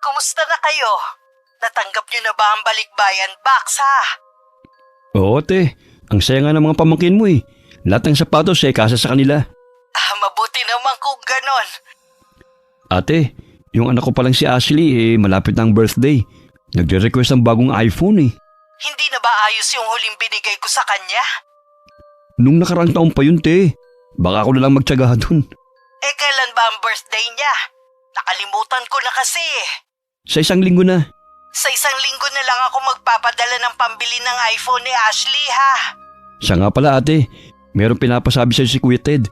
Kumusta na kayo? Natanggap niyo na ba ang balikbayan box ha? Oo, ate. Ang saya nga ng mga pamangkin mo eh. Lahat ng sapatos ay kasa sa kanila. Mabuti naman kung ganon. Ate, yung anak ko palang si Ashley malapit na ang birthday. Nagre-request ng bagong iPhone eh. Hindi na ba ayos yung huling binigay ko sa kanya? Nung nakaraang taon pa yun, te. Baka ako na lang magtyaga dun. Kailan ba ang birthday niya? Nakalimutan ko na kasi eh. Sa 1 linggo na. Sa 1 linggo na lang ako magpapadala ng pambili ng iPhone ni Ashley ha. Siya nga pala ate, meron pinapasabi sa'yo si Kuya Ted.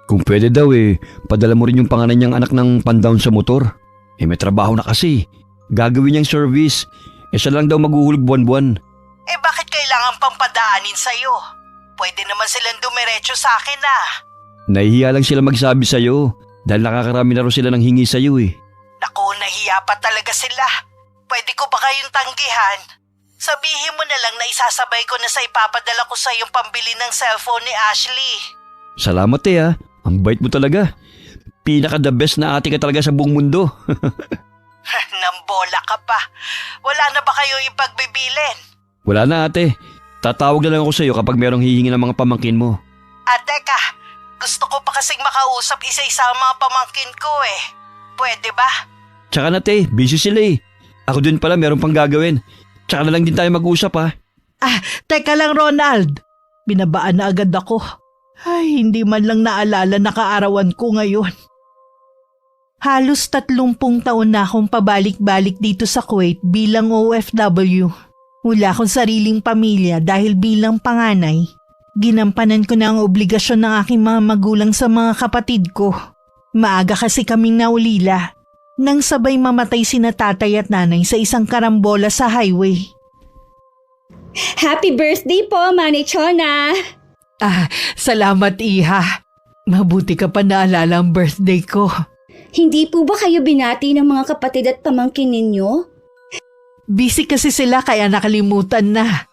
Kung pwede daw padala mo rin yung panganay niyang anak ng pandown sa motor. May trabaho na kasi. Gagawin niyang service. Siya lang daw maghuhulog buwan-buwan. Bakit kailangan pang padaanin sa'yo? Pwede naman silang dumiretso sa akin ah. Nahihiya lang sila magsabi sa'yo dahil nakakarami na rin sila ng hingi sa'yo eh. Naku, nahiya pa talaga sila. Pwede ko ba kayong tanggihan? Sabihin mo na lang na isasabay ko na sa ipapadala ko sa yung pambili ng cellphone ni Ashley. Salamat ha. Ang bait mo talaga. Pinaka-the best na ate ka talaga sa buong mundo. Nambola ka pa. Wala na ba kayo ipagbibilin? Wala na ate. Tatawag na lang ako sa'yo kapag merong hihingi ng mga pamangkin mo. Teka. Gusto ko pa kasing makausap isa-isa ang mga pamangkin ko eh. Pwede ba? Tsaka na te, busy sila eh. Ako din pala meron pang gagawin. Tsaka na lang din tayo mag-usap ha. Teka lang Ronald. Binabaan na agad ako. Ay, hindi man lang naalala na kaarawan ko ngayon. Halos 30 taon na akong pabalik-balik dito sa Kuwait bilang OFW. Wala akong sariling pamilya dahil bilang panganay. Ginampanan ko na ang obligasyon ng aking mga magulang sa mga kapatid ko. Maaga kasi kaming naulila. Nang sabay mamatay sina tatay at nanay sa isang karambola sa highway. Happy birthday po, Manny Chona! Salamat Iha. Mabuti ka pa naalala ang birthday ko. Hindi po ba kayo binati ng mga kapatid at pamangkin ninyo? Busy kasi sila kaya nakalimutan na.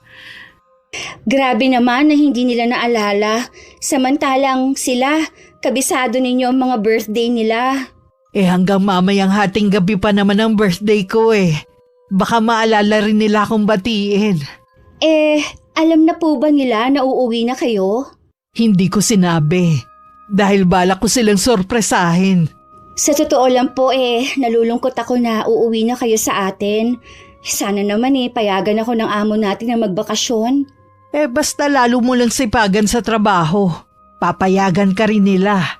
Grabe naman na hindi nila naalala. Samantalang sila, kabisado ninyo ang mga birthday nila. Hanggang mamayang hating gabi pa naman ang birthday ko eh. Baka maalala rin nila akong batiin. Alam na po ba nila na uuwi na kayo? Hindi ko sinabi. Dahil balak ko silang sorpresahin. Sa totoo lang po nalulungkot ako na uuwi na kayo sa atin. Sana naman payagan ako ng amo natin na magbakasyon. Basta lalo mo lang sipagan sa trabaho. Papayagan ka rin nila.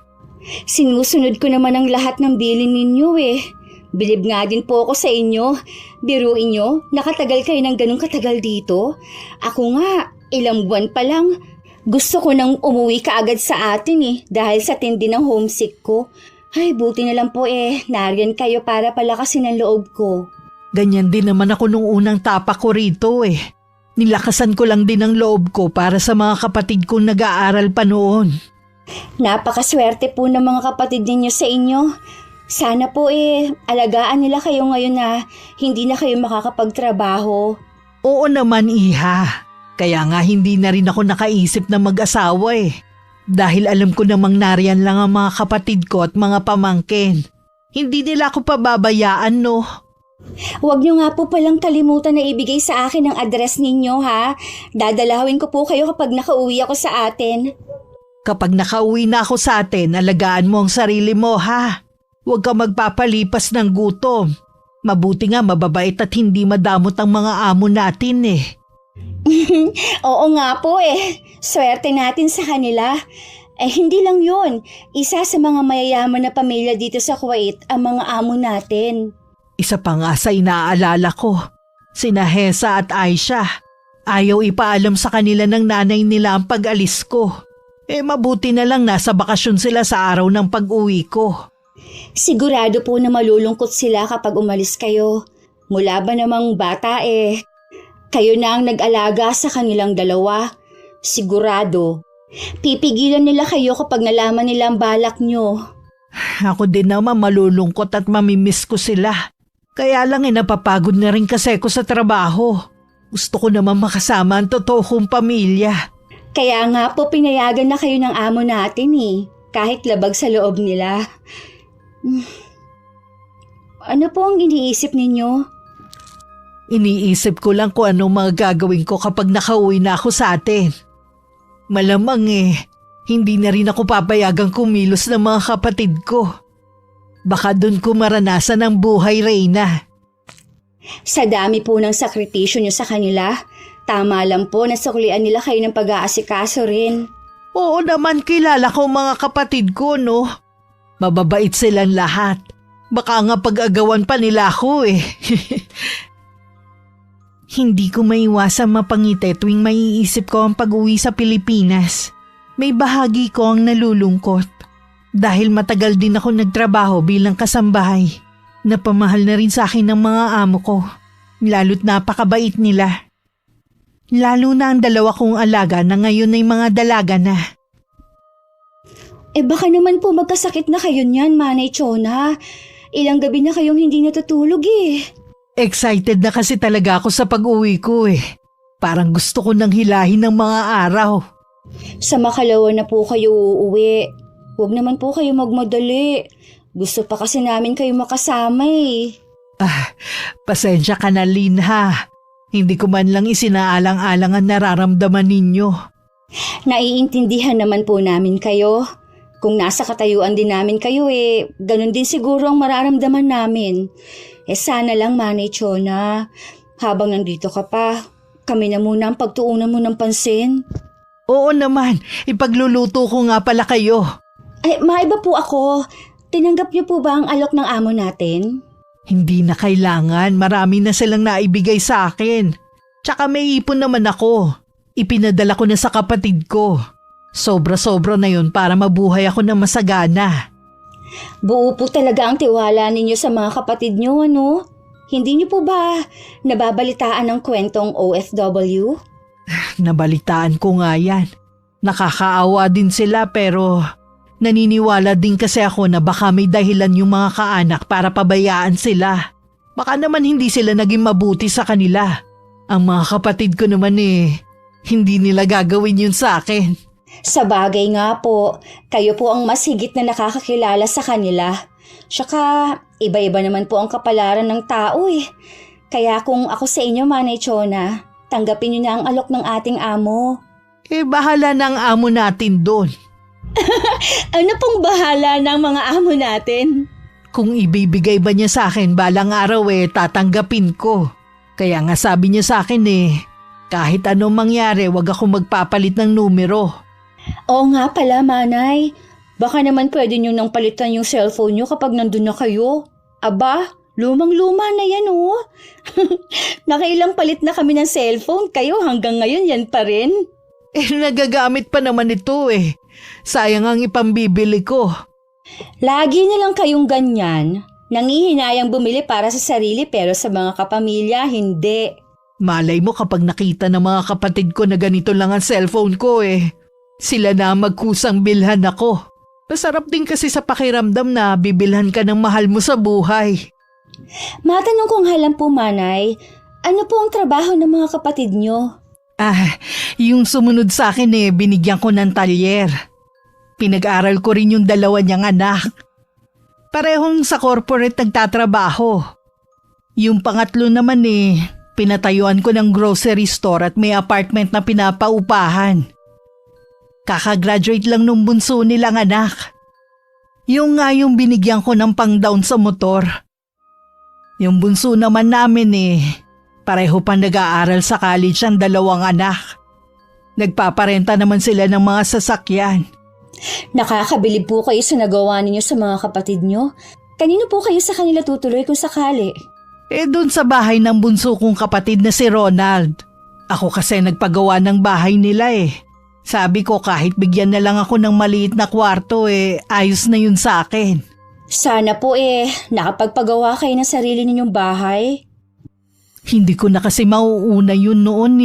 Sinusunod ko naman ang lahat ng bilin ninyo Bilib nga din po ako sa inyo. Biruin nyo, nakatagal kayo ng ganun katagal dito. Ako nga, ilang buwan pa lang. Gusto ko nang umuwi kaagad sa atin dahil sa tindi ng homesick ko. Ay, buti na lang po nariyan kayo para palakasin ang loob ko. Ganyan din naman ako nung unang tapak ko rito Nilakasan ko lang din ang loob ko para sa mga kapatid kong nag-aaral pa noon. Napakaswerte po ng mga kapatid ninyo sa inyo. Sana po alagaan nila kayo ngayon na hindi na kayo makakapagtrabaho. Oo naman Iha. Kaya nga hindi na rin ako nakaisip na mag-asawa Dahil alam ko namang nariyan lang ang mga kapatid ko at mga pamangkin. Hindi nila ako pababayaan Huwag niyo nga po palang kalimutan na ibigay sa akin ang address ninyo ha. Dadalawin ko po kayo kapag nakauwi ako sa atin. Kapag nakauwi na ako sa atin, alagaan mo ang sarili mo ha. Huwag ka magpapalipas ng gutom. Mabuti nga mababait at hindi madamot ang mga amo natin Oo nga po Swerte natin sa kanila. Hindi lang yun. Isa sa mga mayayaman na pamilya dito sa Kuwait ang mga amo natin. Isa pa nga sa inaalala ko, sina Hesa at Aisha. Ayaw ipaalam sa kanila ng nanay nila ang pag-alis ko. Mabuti na lang nasa bakasyon sila sa araw ng pag-uwi ko. Sigurado po na malulungkot sila kapag umalis kayo. Mula ba namang bata kayo na ang nag-alaga sa kanilang dalawa. Sigurado. Pipigilan nila kayo kapag nalaman nila ang balak nyo. Ako din naman malulungkot at mamimiss ko sila. Kaya lang napapagod na rin kasi ako sa trabaho. Gusto ko naman makasama ang totoo kong pamilya. Kaya nga po pinayagan na kayo ng amo natin kahit labag sa loob nila. Ano po ang iniisip ninyo? Iniisip ko lang kung anong mga gagawin ko kapag nakauwi na ako sa atin. Malamang hindi na rin ako papayagang kumilos ng mga kapatid ko. Baka dun ko maranasan ang buhay, Reyna. Sa dami po ng sakripisyo nyo sa kanila, tama lang po na suklian nila kayo ng pag-aasikaso rin. Oo naman, kilala ko mga kapatid ko, no? Mababait silang lahat. Baka nga pag-agawan pa nila ako Hindi ko maiwasang mapangiti tuwing maiisip ko ang pag-uwi sa Pilipinas. May bahagi ko ang nalulungkot. Dahil matagal din ako nagtrabaho bilang kasambahay. Napamahal na rin sa akin ng mga amo ko. Lalo't napakabait nila. Lalo na ang 2 kong alaga na ngayon ay mga dalaga na. Baka naman po magkasakit na kayo niyan, Manay Chona. Ilang gabi na kayong hindi natutulog Excited na kasi talaga ako sa pag-uwi ko Parang gusto ko nang hilahin ng mga araw. Sa makalawa na po kayo uuwi. Huwag naman po kayo magmadali. Gusto pa kasi namin kayo makasama Pasensya ka na, Lynn, ha. Hindi ko man lang isinaalang-alang ang nararamdaman ninyo. Naiintindihan naman po namin kayo. Kung nasa katayuan din namin kayo ganun din siguro ang mararamdaman namin. Sana lang, Manay Chona, habang nandito ka pa, kami na muna ang pagtuunan mo ng pansin. Oo naman, ipagluluto ko nga pala kayo. Maiba po ako. Tinanggap niyo po ba ang alok ng amo natin? Hindi na kailangan, marami na silang naibigay sa akin. Tsaka may ipon naman ako. Ipinadala ko na sa kapatid ko. Sobra-sobra na yun para mabuhay ako na masagana. Buo po talaga ang tiwala ninyo sa mga kapatid nyo, ano? Hindi niyo po ba nababalitaan ng kwentong OFW? Nabalitaan ko nga yan. Nakakaawa din sila pero naniniwala din kasi ako na baka may dahilan yung mga kaanak para pabayaan sila. Baka naman hindi sila naging mabuti sa kanila. Ang mga kapatid ko naman hindi nila gagawin yun sa akin. Sa bagay nga po, kayo po ang mas higit na nakakakilala sa kanila. Tsaka, iba-iba naman po ang kapalaran ng tao Kaya kung ako sa inyo, Manay Chona, tanggapin niyo na ang alok ng ating amo. Bahala na ang amo natin doon. Ano pong bahala ng mga amo natin? Kung ibibigay ba niya sa akin balang araw tatanggapin ko. Kaya nga sabi niya sa akin kahit anong mangyari wag ako magpapalit ng numero. Oo nga pala, Manay. Baka naman pwede nyo nang palitan yung cellphone nyo kapag nandun na kayo. Aba, lumang-luma na yan Nakailang palit na kami ng cellphone. Kayo hanggang ngayon yan pa rin. Nagagamit pa naman ito Sayang ang ipambibili ko. Lagi na lang kayong ganyan. Nangihinayang bumili para sa sarili pero sa mga kapamilya, hindi. Malay mo kapag nakita ng mga kapatid ko na ganito lang ang cellphone ko Sila na magkusang bilhan ako. Masarap din kasi sa pakiramdam na bibilhan ka ng mahal mo sa buhay. Matanong kong halang po, Manay, ano po ang trabaho ng mga kapatid nyo? Yung sumunod sa akin binigyan ko ng talyer. Pinag-aral ko rin yung 2 niyang anak. Parehong sa corporate nagtatrabaho. Yung pangatlo naman pinatayuan ko ng grocery store at may apartment na pinapaupahan. Kakagraduate lang nung bunso nilang anak. Yung binigyan ko ng pang-down sa motor. Yung bunso naman namin pareho pa nag-aaral sa college ang 2 anak. Nagpaparenta naman sila ng mga sasakyan. Nakakabilib po kayo sa nagawa ninyo sa mga kapatid nyo. Kanino po kayo sa kanila tutuloy kung sakali? Doon sa bahay ng bunso kong kapatid na si Ronald. Ako kasi nagpagawa ng bahay nila Sabi ko kahit bigyan na lang ako ng maliit na kwarto ayos na yun sa akin. Sana po nakapagpagawa kayo ng sarili ninyong bahay. Hindi ko na kasi mauuna yun noon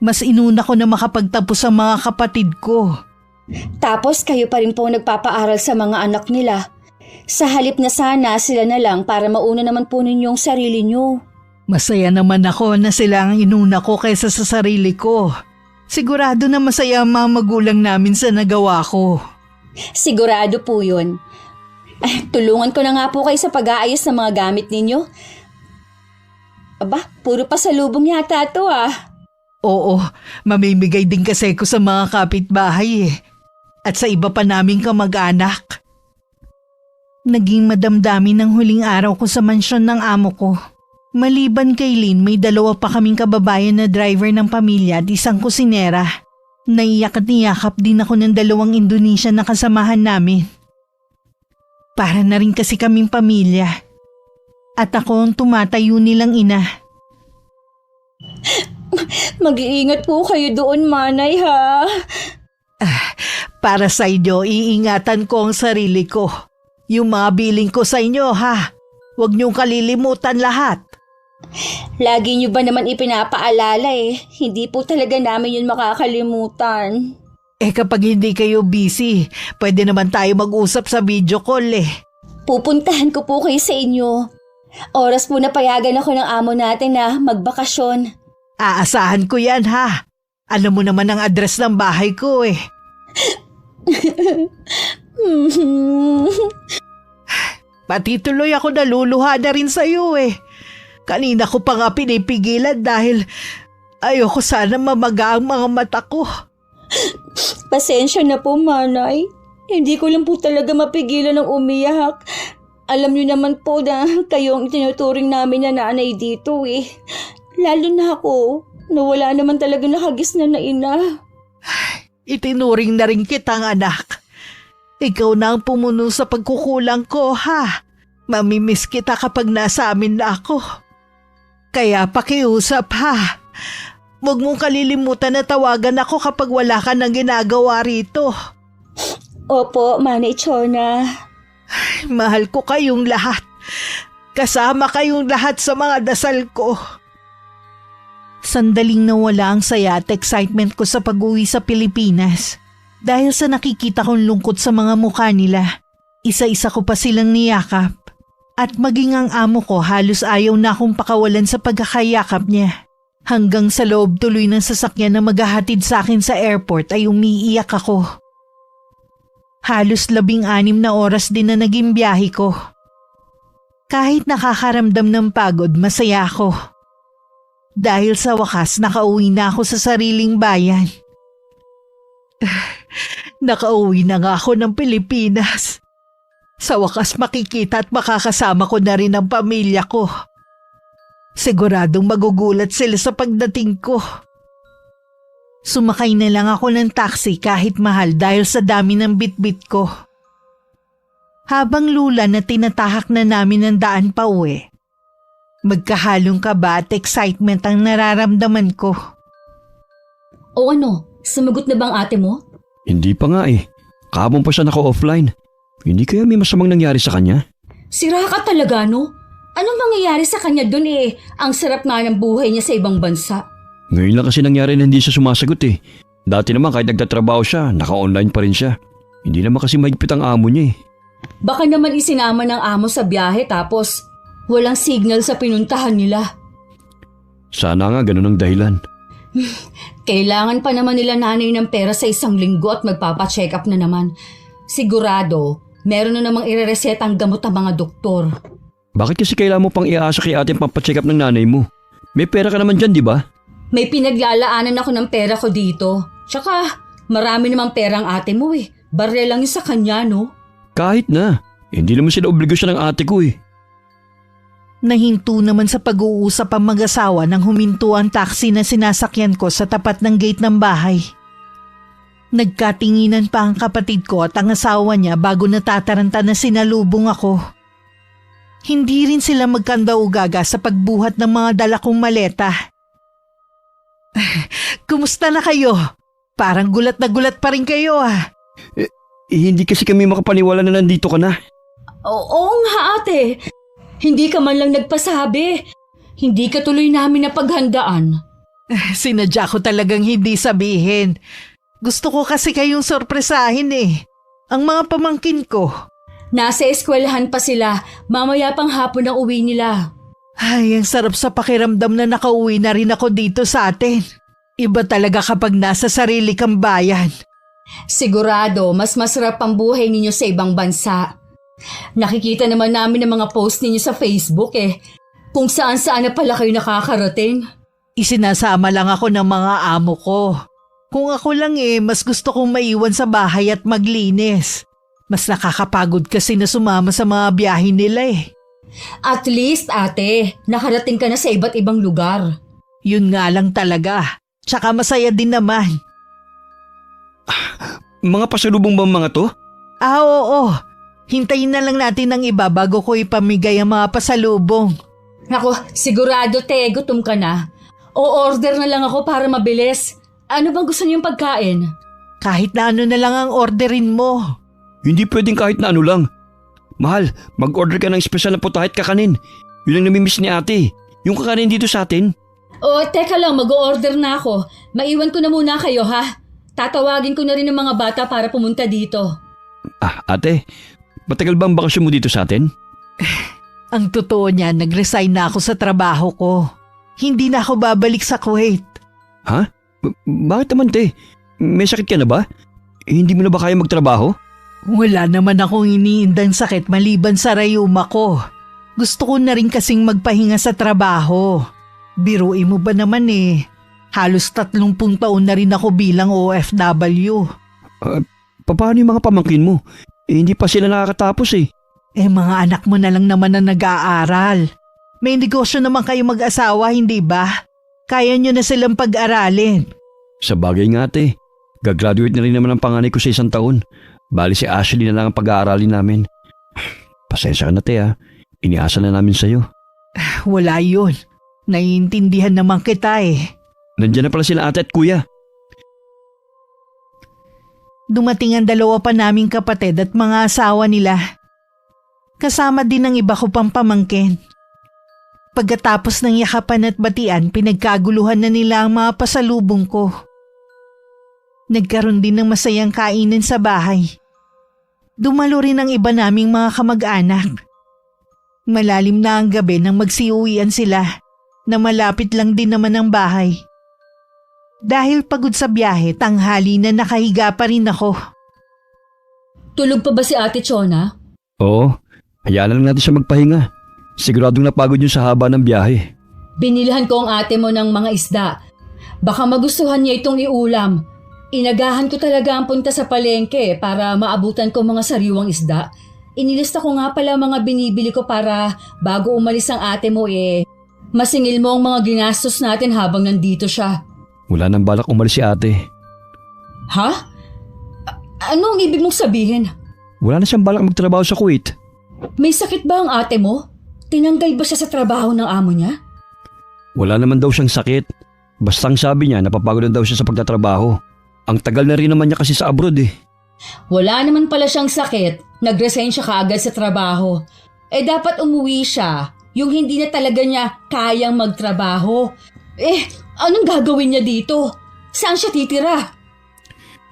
Mas inuna ko na makapagtapos ang mga kapatid ko. Tapos kayo pa rin po nagpapaaral sa mga anak nila. Sa halip na sana sila na lang para mauna naman po ninyong sarili nyo. Masaya naman ako na sila ang inuna ko kaysa sa sarili ko. Sigurado na masaya ang mga magulang namin sa nagawa ko. Sigurado po yun. Tulungan ko na nga po kayo sa pag-aayos ng mga gamit ninyo. Aba, puro pasalubong yata ito Oo, mamimigay din kasi ko sa mga kapitbahay at sa iba pa naming kamag-anak. Naging madamdamin ng huling araw ko sa mansyon ng amo ko. Maliban kay Lynn, may 2 pa kaming kababayan na driver ng pamilya at isang kusinera. Naiyak at niyakap din ako ng 2 Indonesian na kasamahan namin. Para na rin kasi kaming pamilya. At ako ang tumatayo nilang ina. Mag-iingat po kayo doon, Manay, ha? Para sa inyo, iingatan ko ang sarili ko. Yung mga biling ko sa inyo, ha? Huwag niyong kalilimutan lahat. Lagi niyo ba naman ipinapaalala Hindi po talaga namin yun makakalimutan. Kapag hindi kayo busy, pwede naman tayo mag-usap sa video call Pupuntahan ko po kayo sa inyo. Oras po na payagan ako ng amo natin na magbakasyon. Aasahan ko yan, ha? Alam mo naman ang address ng bahay ko Pati tuloy ako naluluha na rin sa'yo Kanina ko pa nga pinipigilan dahil ayoko sana mamaga ang mga mata ko. Pasensya na po, Manay. Hindi ko lang po talaga mapigilan ng umiyak. Alam niyo naman po na kayo ang itinuturing namin na nanay dito Lalo na ako, na wala naman talaga nakagisnan na ina. Itinuring na rin kitang anak. Ikaw na ang pumuno sa pagkukulang ko, ha? Mamimiss kita kapag nasa amin na ako. Kaya pakiusap, ha? Huwag mong kalilimutan na tawagan ako kapag wala ka nang ginagawa rito. Opo, Manay Chona. Mahal ko kayong lahat. Kasama kayong lahat sa mga dasal ko. Sandaling nawala ang saya at excitement ko sa pag-uwi sa Pilipinas. Dahil sa nakikita kong lungkot sa mga mukha nila, isa-isa ko pa silang niyakap. At maging ang amo ko halos ayaw na akong pakawalan sa pagkakayakap niya. Hanggang sa loob tuloy ng sasakyan na maghahatid sa akin sa airport ay umiiyak ako. Halos 16 na oras din na naging biyahe ko. Kahit nakakaramdam ng pagod, masaya ako. Dahil sa wakas nakauwi na ako sa sariling bayan. Nakauwi na nga ako ng Pilipinas. Sa wakas makikita at makakasama ko na rin ang pamilya ko. Siguradong magugulat sila sa pagdating ko. Sumakay na lang ako ng taxi kahit mahal dahil sa dami ng bitbit ko. Habang lula na tinatahak na namin ang daan pa uwi, magkahalong kaba at excitement ang nararamdaman ko. O ano, sumagot na bang ate mo? Hindi pa nga Kahapon pa siya naka-offline. Hindi kaya may masamang nangyari sa kanya? Sira ka talaga, no? Anong mangyayari sa kanya dun Ang sarap nga ng buhay niya sa ibang bansa. Ngayon lang kasi nangyari na hindi siya sumasagot Dati naman kahit nagtatrabaho siya, naka-online pa rin siya. Hindi naman kasi mahigpit ang amo niya Baka naman isinama ng amo sa biyahe tapos walang signal sa pinuntahan nila. Sana nga ganun ang dahilan. Kailangan pa naman nila nanay ng pera sa 1 linggo at magpapacheck up na naman. Sigurado, meron na namang irereset ang gamot ng mga doktor. Bakit kasi kailangan mo pang iaasa kay ate ang pampacheck up ng nanay mo? May pera ka naman dyan, di ba? May pinaglalaanan ako ng pera ko dito. Tsaka, marami namang pera ang ate mo Barya lang yun sa kanya, no? Kahit na. Hindi naman sila obligasyon ng ate ko Nahinto naman sa pag-uusap ang mag-asawa nang huminto ang taxi na sinasakyan ko sa tapat ng gate ng bahay. Nagkatinginan pa ang kapatid ko at ang asawa niya bago natataranta na sinalubong ako. Hindi rin sila magkandaugaga sa pagbuhat ng mga dala kong maleta. Kumusta na kayo? Parang gulat na gulat pa rin kayo Hindi kasi kami makapaniwala na nandito ka na. Oo nga ate. Hindi ka man lang nagpasabi. Hindi ka tuloy namin napaghandaan. Sinadya ko talagang hindi sabihin. Gusto ko kasi kayong sorpresahin Ang mga pamangkin ko. Nasa eskwelahan pa sila. Mamaya pang hapon ang uwi nila. Ay, ang sarap sa pakiramdam na nakauwi na rin ako dito sa atin. Iba talaga kapag nasa sarili kang bayan. Sigurado, mas masarap ang buhay ninyo sa ibang bansa. Nakikita naman namin ang mga post ninyo sa Facebook eh. Kung saan-saan na pala kayo nakakarating. Isinasama lang ako ng mga amo ko. Kung ako lang mas gusto kong maiwan sa bahay at maglinis. Mas nakakapagod kasi na sumama sa mga biyahe nila eh. At least ate, nakarating ka na sa iba't ibang lugar. Yun nga lang talaga. Tsaka masaya din naman. Mga pasalubong ba ang mga to? Oo. Hintayin na lang natin ang iba bago ko ipamigay ang mga pasalubong. Naku, sigurado te, gutom ka na. O order na lang ako para mabilis. Ano bang gusto niyong pagkain? Kahit na ano na lang ang orderin mo. Hindi pwedeng kahit na ano lang. Mahal, mag-order ka ng espesyal na putahe at kakanin. Yun ang namimiss ni ate. Yung kakanin dito sa atin. O teka lang, mag-order na ako. Maiwan ko na muna kayo ha. Tatawagin ko na rin ng mga bata para pumunta dito. Ate, matagal ba ang bakasyon mo dito sa atin? Ang totoo niya, nag-resign na ako sa trabaho ko. Hindi na ako babalik sa Kuwait. Ha? Bakit naman te? May sakit ka na ba? Hindi mo na ba kaya magtrabaho? Wala naman akong iniindang sakit maliban sa rayuma ko. Gusto ko na rin kasing magpahinga sa trabaho. Biruin mo ba naman halos 30 taon na rin ako bilang OFW. Paano yung mga pamangkin mo? Hindi pa sila nakakatapos eh. Mga anak mo na lang naman na nag-aaral. May negosyo naman kayo mag-asawa, hindi ba? Kaya nyo na silang pag-aralin. Sa bagay nga ate, gagraduate na rin naman ang panganay ko sa 1 taon. Bali si Ashley na lang ang pag-aaralin namin. Pasensya ka na te iniasa na namin sa'yo. Wala yun. Naiintindihan naman kita Nandiyan na pala sila ate at kuya. Dumating ang 2 pa naming kapatid at mga asawa nila. Kasama din ang iba ko pang pamangkin. Pagkatapos ng yakapan at batian, pinagkaguluhan na nila ang mga pasalubong ko. Nagkaroon din ng masayang kainan sa bahay. Dumalo rin ang iba naming mga kamag-anak. Malalim na ang gabi nang magsiuwian sila na malapit lang din naman ang bahay. Dahil pagod sa biyahe, tanghali na nakahiga pa rin ako. Tulog pa ba si Ate Chona? Oo, hayaan na lang natin siya magpahinga. Siguradong napagod yun sa haba ng biyahe. Binilhan ko ang ate mo ng mga isda. Baka magustuhan niya itong iulam. Inagahan ko talaga ang punta sa palengke para maabutan ko mga sariwang isda. Inilista ko nga pala mga binibili ko para bago umalis ang ate mo masingil mo ang mga ginastos natin habang nandito siya. Wala nang balak umalis si ate. Ha? Ano ang ibig mong sabihin? Wala na siyang balak magtrabaho sa Kuwait. May sakit ba ang ate mo? Tinanggal ba siya sa trabaho ng amo niya? Wala naman daw siyang sakit. Bastang sabi niya napapagod na daw siya sa pagtatrabaho. Ang tagal na rin naman niya kasi sa abroad Wala naman pala siyang sakit. Nag-resign siya kaagad sa trabaho. Dapat umuwi siya. Yung hindi na talaga niya kayang magtrabaho. Anong gagawin niya dito? Saan siya titira?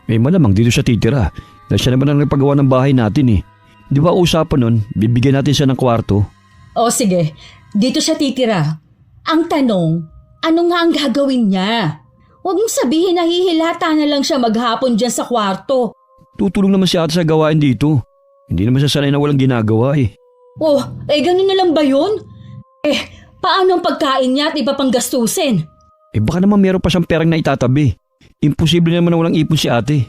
Malamang dito siya titira. Dahil siya naman ang nagpagawa ng bahay natin Di ba usapan nun, bibigyan natin siya ng kwarto? O sige, dito siya titira. Ang tanong, ano nga ang gagawin niya? Huwag mong sabihin na hihilata na lang siya maghapon dyan sa kwarto. Tutulong naman si ate sa gawain dito. Hindi naman siya sanay na walang ginagawa Ganun na lang ba yun? Paano ang pagkain niya at iba pang gastusin? Baka naman meron pa siyang perang na itatabi. Imposible naman na walang ipon si ate.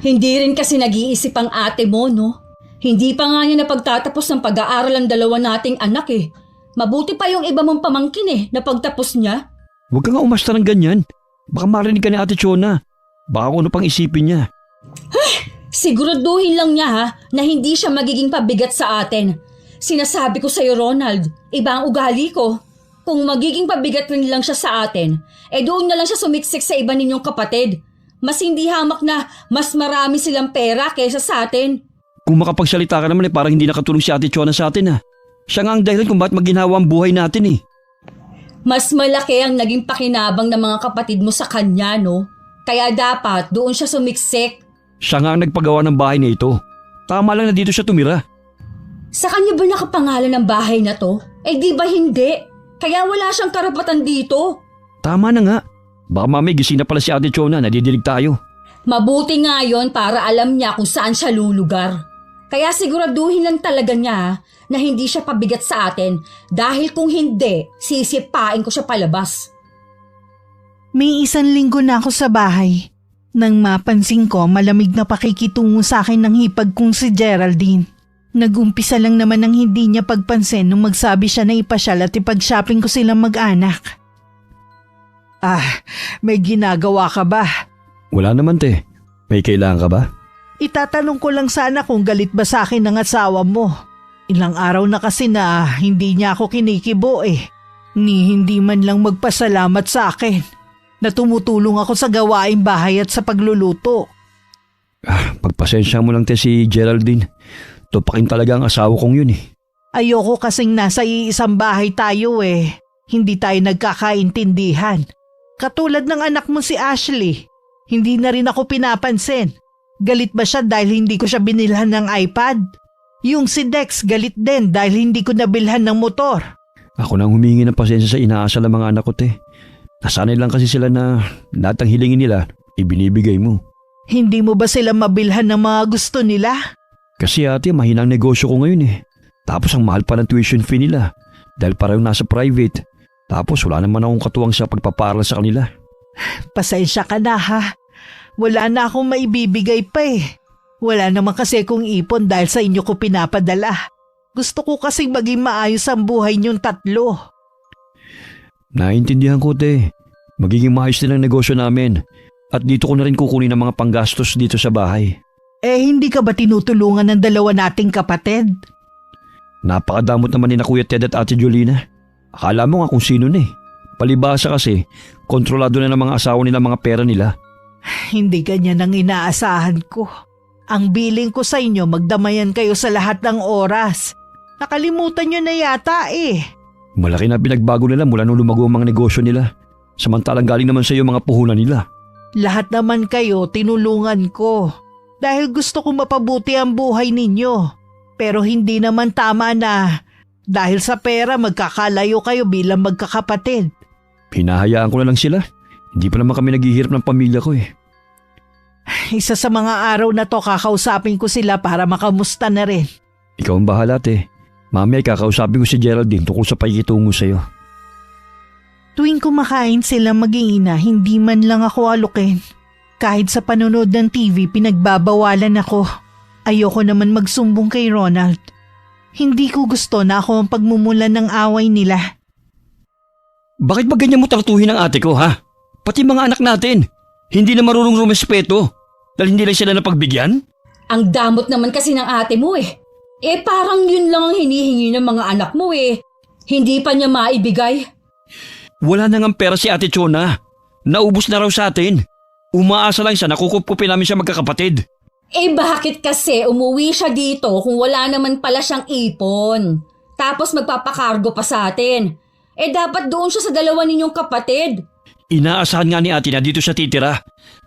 Hindi rin kasi nag-iisip ang ate mo, no? Hindi pa nga niya napagtatapos ng pag-aaral ang 2 nating anak Mabuti pa yung iba mong pamangkin na pagtapos niya. Huwag ka nga umasta ng ganyan. Baka marinig ka ni Ate Chona. Baka kung ano pang isipin niya. Siguraduhin lang niya na hindi siya magiging pabigat sa atin. Sinasabi ko sa'yo Ronald, iba ang ugali ko. Kung magiging pabigat rin lang siya sa atin, doon na lang siya sumiksik sa iba ninyong kapatid. Mas hindi hamak na mas marami silang pera kaysa sa atin. Kung makapagsalita ka naman parang hindi nakatulong si Ate Chona sa atin Siya nga ang dahilan kung bakit maginhawa ang buhay natin Mas malaki ang naging pakinabang ng mga kapatid mo sa kanya, no? Kaya dapat doon siya sumiksik. Siya nga ang nagpagawa ng bahay na ito. Tama lang na dito siya tumira. Sa kanya ba nakapangalan ng bahay na to? Di ba hindi? Kaya wala siyang karapatan dito. Tama na nga. Baka mamay gising na pala si Ate Chona, nadidilig tayo. Mabuti nga yon para alam niya kung saan siya lulugar. Kaya siguraduhin lang talaga niya na hindi siya pabigat sa atin dahil kung hindi, sisipain ko siya palabas. May 1 linggo na ako sa bahay. Nang mapansin ko, malamig na pakikitungo sa akin ng hipag kong si Geraldine. Nag-umpisa lang naman ng hindi niya pagpansin nung magsabi siya na ipasyal at ipag-shopping ko silang mag-anak. May ginagawa ka ba? Wala naman te. May kailangan ka ba? Itatanong ko lang sana kung galit ba sa akin ng asawa mo. Ilang araw na kasi na hindi niya ako kinikibo Ni hindi man lang magpasalamat sa akin na tumutulong ako sa gawaing bahay at sa pagluluto. Pagpasensya mo lang te si Geraldine. Tupakin talaga ang asawa kong yun Ayoko kasing nasa iisang bahay tayo Hindi tayo nagkakaintindihan. Katulad ng anak mo si Ashley. Hindi na rin ako pinapansin. Galit ba siya dahil hindi ko siya binilhan ng iPad? Yung si Dex galit din dahil hindi ko nabilhan ng motor. Ako nang humingi ng pasensya sa inaasal ng mga anak ko te. Nasanay lang kasi sila na lahat ng hilingin nila, ibinibigay mo. Hindi mo ba sila mabilhan ng mga gusto nila? Kasi ate, mahinang negosyo ko ngayon Tapos ang mahal pa ng tuition fee nila dahil parang nasa private. Tapos wala naman akong katuwang sa pagpapaaral sa kanila. Pasensya ka na ha. Wala na akong maibibigay pa Wala naman kasi kong ipon dahil sa inyo ko pinapadala. Gusto ko kasing maging maayos ang buhay niyong 3. Naintindihan ko te. Magiging maayos din ang negosyo namin. At dito ko na rin kukunin ang mga panggastos dito sa bahay. Hindi ka ba tinutulungan ng 2 nating kapatid? Napakadamot naman ni na Kuya Ted at Ate Jolina. Akala mo nga kung sino Palibasa kasi, kontrolado na ng mga asawa nila mga pera nila. Hindi ganyan ang inaasahan ko. Ang billing ko sa inyo, magdamayan kayo sa lahat ng oras. Nakalimutan nyo na yata Malaki na pinagbago nila mula nung lumago ang mga negosyo nila. Samantalang galing naman sa iyo mga puhunan nila. Lahat naman kayo tinulungan ko. Dahil gusto ko mapabuti ang buhay ninyo. Pero hindi naman tama na dahil sa pera magkakalayo kayo bilang magkakapatid. Hinahayaan ko na lang sila. Hindi pa naman kami naghihirap ng pamilya ko Isa sa mga araw na to kakausapin ko sila para makamusta na rin. Ikaw ang bahala te. Mamaya kakausapin ko si Geraldine tungkol sa pakikitungo sa'yo. Tuwing kumakain sila maging ina, hindi man lang ako alukin. Kahit sa panonood ng TV, pinagbabawalan ako. Ayoko naman magsumbong kay Ronald. Hindi ko gusto na ako ang pagmumulan ng away nila. Bakit ba ganyan mo tratuhin ang ate ko ha? Pati mga anak natin. Hindi na marunong rumespeto. Dahil hindi lang sila napagbigyan? Ang damot naman kasi ng ate mo parang yun lang ang hinihingi ng mga anak mo Hindi pa niya maibigay. Wala na ngang pera si Ate Chona. Naubos na raw sa atin. Umaasa lang siya na kukupkupin namin siya magkakapatid. Bakit kasi umuwi siya dito kung wala naman pala siyang ipon? Tapos magpapakargo pa sa atin. Dapat doon siya sa 2 ninyong kapatid. Inaasahan nga ni ate na dito siya titira.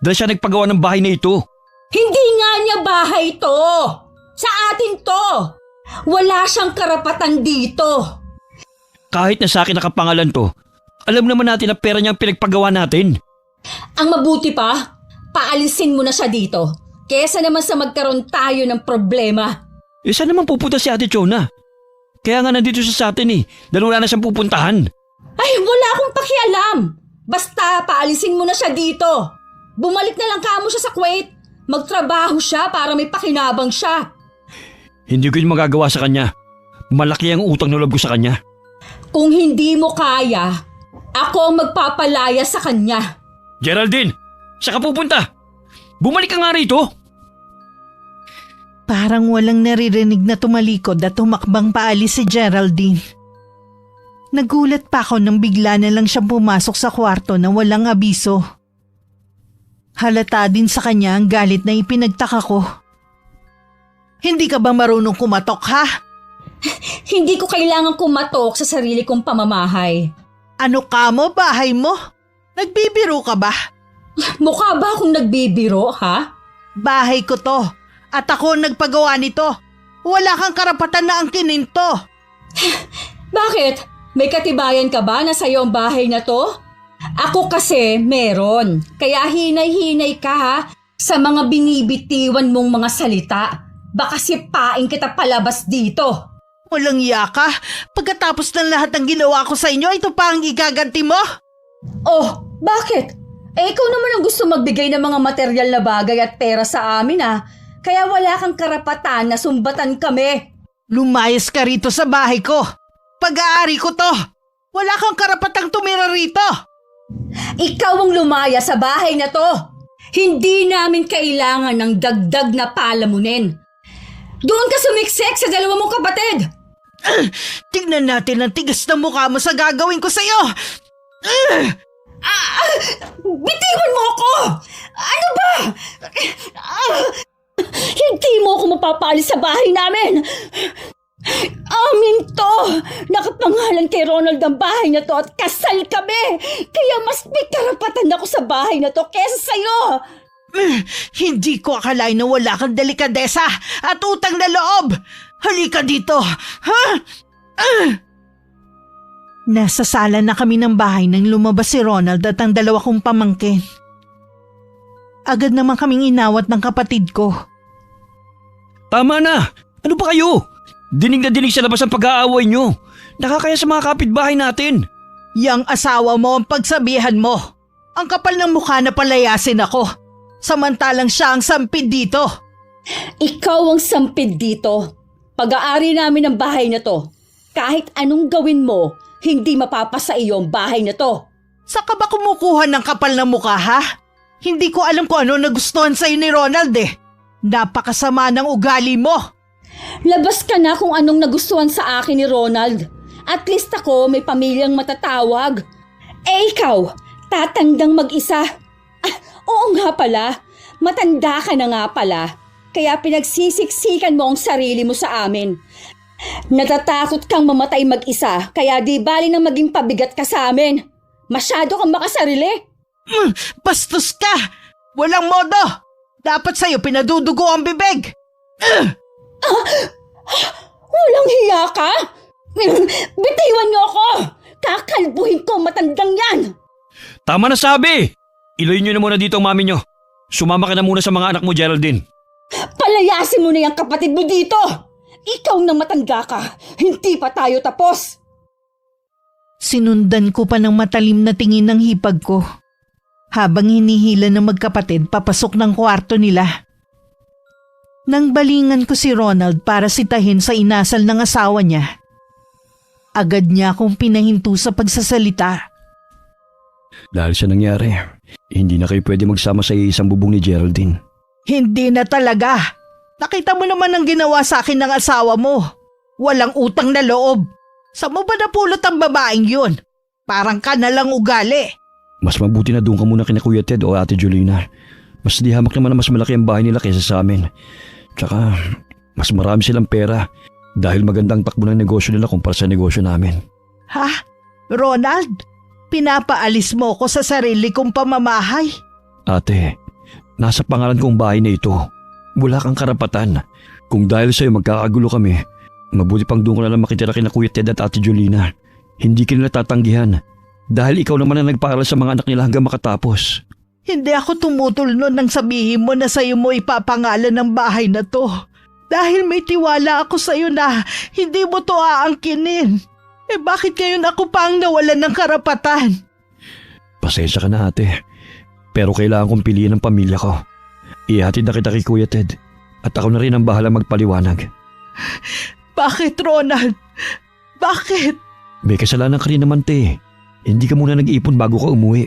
Dahil siya nagpagawa ng bahay na ito. Hindi nga niya bahay to! Sa atin to! Wala siyang karapatan dito. Kahit na sa akin nakapangalan to, alam naman natin na pera niya ang pinagpagawa natin. Ang mabuti pa, paalisin mo na siya dito. Kesa naman sa magkaroon tayo ng problema. Saan naman pupunta si Ate Chona? Kaya nga nandito siya sa atin dahil wala na siyang pupuntahan. Wala akong pakialam. Basta paalisin mo na siya dito. Bumalik na lang kamo siya sa Kuwait. Magtrabaho siya para may pakinabang siya. Hindi ko yun magagawa sa kanya. Malaki ang utang na loob ko sa kanya. Kung hindi mo kaya, ako ang magpapalaya sa kanya. Geraldine, saan ka pupunta? Bumalik ka nga rito. Parang walang naririnig na tumalikod at tumakbang paalis si Geraldine. Nagulat pa ako nang bigla na lang siyang pumasok sa kwarto na walang abiso. Halata din sa kanya ang galit na ipinagtaka ko. Hindi ka ba marunong kumatok ha? Hindi ko kailangan kumatok sa sarili kong pamamahay. Ano ka mo, bahay mo? Nagbibiro ka ba? Mukha ba akong nagbibiro, ha? Bahay ko to at ako ang nagpagawa nito. Wala kang karapatan na angkinin to. Bakit? May katibayan ka ba na sa'yo ang bahay na to? Ako kasi meron. Kaya hinay-hinay ka ha sa mga binibitiwan mong mga salita. Baka sipain kita palabas dito. Walang iya ka. Pagkatapos ng lahat ng ginawa ko sa inyo, ito pa ang igaganti mo? Oh, bakit? Ikaw naman ang gusto magbigay ng mga material na bagay at pera sa amin Kaya wala kang karapatan na sumbatan kami. Lumayas ka rito sa bahay ko. Pag-aari ko to. Wala kang karapatang tumira rito. Ikaw ang lumaya sa bahay na to. Hindi namin kailangan ng dagdag na palamunin. Doon ka sumiksik sa dalawa mong kapatid. Tignan natin ang tigas na mukha mo sa gagawin ko sa'yo. Bitiwan mo ako! Ano ba? Hindi mo ako mapapalis sa bahay namin. Amin to! Nakapangalan kay Ronald ang bahay na to at kasal kami! Kaya mas may karapatan ako sa bahay na to kesa sa'yo! Hindi ko akalain na wala kang delikadesa at utang na loob. Halika dito. Ha? Nasa sala na kami ng bahay nang lumabas si Ronald at ang dalawa kong pamangkin. Agad naman kaming inawat ng kapatid ko. Tama na! Ano ba kayo? Dinig na dinig sa labas ang pag-aaway nyo. Nakakaya sa mga kapitbahay natin. Yang asawa mo ang pagsabihan mo. Ang kapal ng mukha na palayasin ako. Samantalang siya ang sampid dito. Ikaw ang sampid dito. Pag-aari namin ang bahay na to. Kahit anong gawin mo, hindi mapapasa iyo ang bahay na to. Saka ba kumukuha ng kapal ng mukha ha? Hindi ko alam kung ano nagustuhan sa'yo ni Ronald Napakasama ng ugali mo. Labas ka na kung anong nagustuhan sa akin ni Ronald. At least ako may pamilyang matatawag. Ikaw, tatandang mag-isa. Oo nga pala, matanda ka na nga pala. Kaya pinagsisiksikan mo ang sarili mo sa amin. Natatakot kang mamatay mag-isa, kaya di bali na maging pabigat ka sa amin. Masyado kang makasarili. Bastos ka! Walang modo! Dapat sa'yo pinadudugo ang bibig! Walang hiya ka? Bitiwan niyo ako! Kakalbuhin ko matandang yan! Tama na sabi! Iloyin nyo na muna dito ang mami nyo. Sumama ka na muna sa mga anak mo, Geraldine. Palayasin mo na yung kapatid mo dito! Ikaw na matanda ka, hindi pa tayo tapos! Sinundan ko pa ng matalim na tingin ng hipag ko. Habang hinihila ng magkapatid papasok ng kwarto nila. Nang balingan ko si Ronald para sitahin sa inasal ng asawa niya, agad niya akong pinahinto sa pagsasalita. Dahil sa nangyari, hindi na kayo pwede magsama sa isang bubong ni Geraldine. Hindi na talaga. Nakita mo naman ang ginawa sa akin ng asawa mo. Walang utang na loob. Saan mo ba napulot ang babaeng yun? Parang ka na lang ugali. Mas mabuti na doon ka muna kina Kuya Ted o Ate Jolina. Mas di hamak naman na mas malaki ang bahay nila kaysa sa amin. Tsaka, mas marami silang pera dahil magandang takbo ng negosyo nila kumpara sa negosyo namin. Ha? Ronald? Pinapaalis mo ko sa sarili kong pamamahay? Ate, nasa pangalan kong bahay na ito. Wala kang karapatan. Kung dahil sa'yo magkakagulo kami, mabuti pang doon ko na lang makitira kina Kuya Ted at Ate Jolina. Hindi ka nila tatanggihan. Dahil ikaw naman ang nagpaaral sa mga anak nila hanggang makatapos. Hindi ako tumutol nun nang sabihin mo na sa'yo mo ipapangalan ng bahay na to. Dahil may tiwala ako sa'yo na hindi mo to aangkinin. Bakit ngayon ako pa ang nawalan ng karapatan? Pasensya ka na ate. Pero kailangan kong piliin ang pamilya ko. Ihatid na kita kay Kuya Ted. At ako na rin ang bahala magpaliwanag. Bakit, Ronald? Bakit? May kasalanan ka rin naman te. Hindi ka muna nag-ipon bago ka umuwi.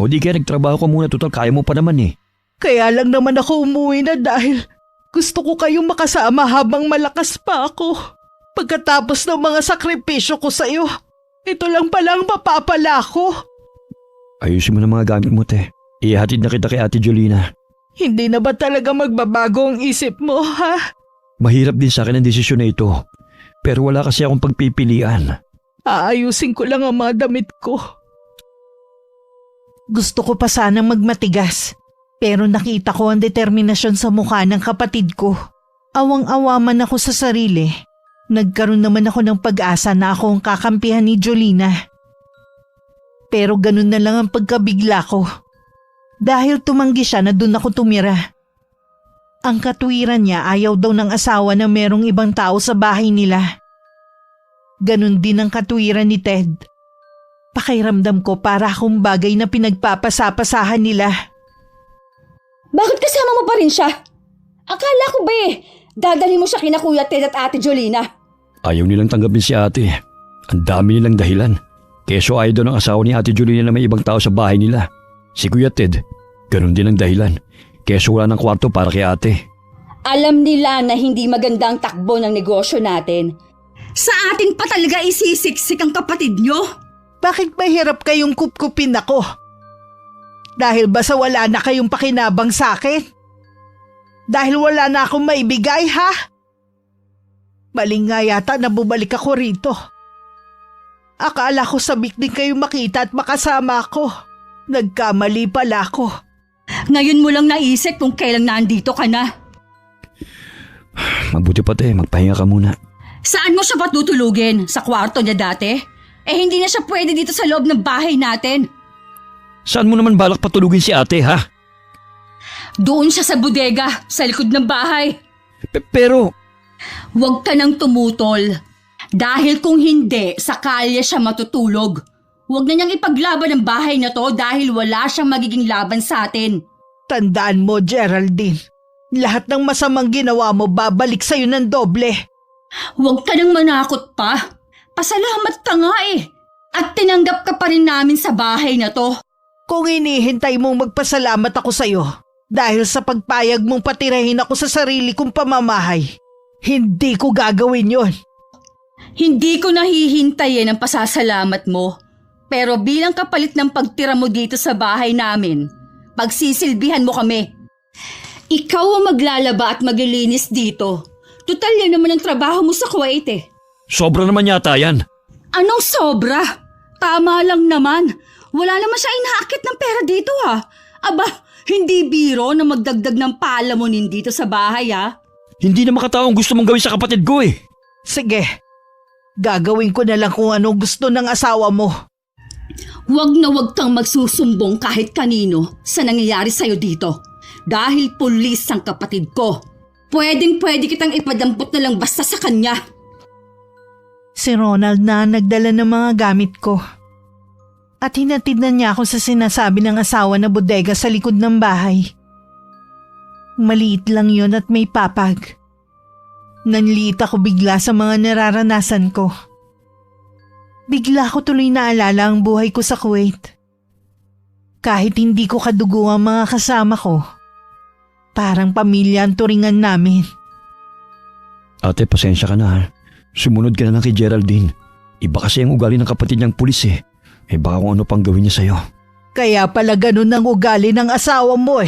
O di kaya nagtrabaho ka muna, total kaya mo pa naman Kaya lang naman ako umuwi na dahil gusto ko kayong makasama habang malakas pa ako. Pagkatapos ng mga sakripisyo ko sa'yo, ito lang palang mapapala ko. Ayusin mo na mga gamit mo te. Ihatid na kita kay Ate Jolina. Hindi na ba talaga magbabago ang isip mo, ha? Mahirap din sa akin ang desisyon na ito. Pero wala kasi akong pagpipilian. Aayusin ko lang ang mga damit ko. Gusto ko pa sanang magmatigas, pero nakita ko ang determinasyon sa mukha ng kapatid ko. Awang-awa man ako sa sarili. Nagkaroon naman ako ng pag-asa na ako ang kakampihan ni Jolina. Pero ganun na lang ang pagkabigla ko. Dahil tumanggi siya na doon ako tumira. Ang katwiran niya ayaw daw ng asawa na merong ibang tao sa bahay nila. Ganon din ang katwiran ni Ted. Pakiramdam ko para akong bagay na pinagpapasapasahan nila. Bakit kasama mo pa rin siya? Akala ko ba dadali mo siya kina Kuya Ted at Ate Jolina? Ayaw nilang tanggapin si ate. Ang dami nilang dahilan. Keso ayaw daw ng asawa ni Ate Jolina na may ibang tao sa bahay nila. Si Kuya Ted, ganun din ang dahilan. Keso wala ng kwarto para kay ate. Alam nila na hindi maganda ang takbo ng negosyo natin. Sa atin pa talaga isisiksik ang kapatid nyo? Bakit mahirap kayong kupkupin ako? Dahil ba sa wala na kayong pakinabang sa akin? Dahil wala na akong maibigay, ha? Maling nga yata na bumalik ako rito. Akala ko sabik din kayong makita at makasama ako. Nagkamali pala ako. Ngayon mo lang naisip kung kailang nandito ka na. Mabuti pa magpahinga ka muna. Saan mo siya patutulugin? Sa kwarto niya dati? Hindi na siya pwede dito sa loob ng bahay natin. Saan mo naman balak patulugin si ate, ha? Doon siya sa bodega, sa likod ng bahay. Pero... Huwag ka nang tumutol. Dahil kung hindi, sa kalye siya matutulog. Huwag na niyang ipaglaban ang bahay na to dahil wala siyang magiging laban sa atin. Tandaan mo, Geraldine. Lahat ng masamang ginawa mo babalik sa'yo ng doble. Huwag ka nang manakot pa. Pasalamat ka nga At tinanggap ka pa rin namin sa bahay na to. Kung hinihintay mong magpasalamat ako sa'yo dahil sa pagpayag mong patirahin ako sa sarili kong pamamahay, hindi ko gagawin yon. Hindi ko nahihintayin ang pasasalamat mo. Pero bilang kapalit ng pagtira mo dito sa bahay namin, pagsisilbihan mo kami. Ikaw ang maglalaba at maglilinis dito. Tutal yan naman ang trabaho mo sa Kuwait Sobra naman yata yan. Anong sobra? Tama lang naman. Wala naman siya inaakit ng pera dito Aba, hindi biro na magdagdag ng palamunin dito sa bahay Hindi na makataong gusto mong gawin sa kapatid ko Sige, gagawin ko na lang kung ano gusto ng asawa mo. Huwag na huwag kang magsusumbong kahit kanino sa nangyayari sa'yo dito. Dahil pulis ang kapatid ko. Pwedeng-pwede kitang ipadampot na lang basta sa kanya. Si Ronald na nagdala ng mga gamit ko. At hinatid na niya ako sa sinasabi ng asawa na bodega sa likod ng bahay. Maliit lang yon at may papag. Nanliit ako bigla sa mga nararanasan ko. Bigla ko tuloy naalala ang buhay ko sa Kuwait. Kahit hindi ko kadugo ang mga kasama ko, parang pamilya ang turingan namin. Ate, pasensya ka na Sumunod ka na lang kay Geraldine. Iba kasi ang ugali ng kapatid niyang pulis baka kung ano pang gawin niya sa'yo. Kaya pala ganun ang ugali ng asawa mo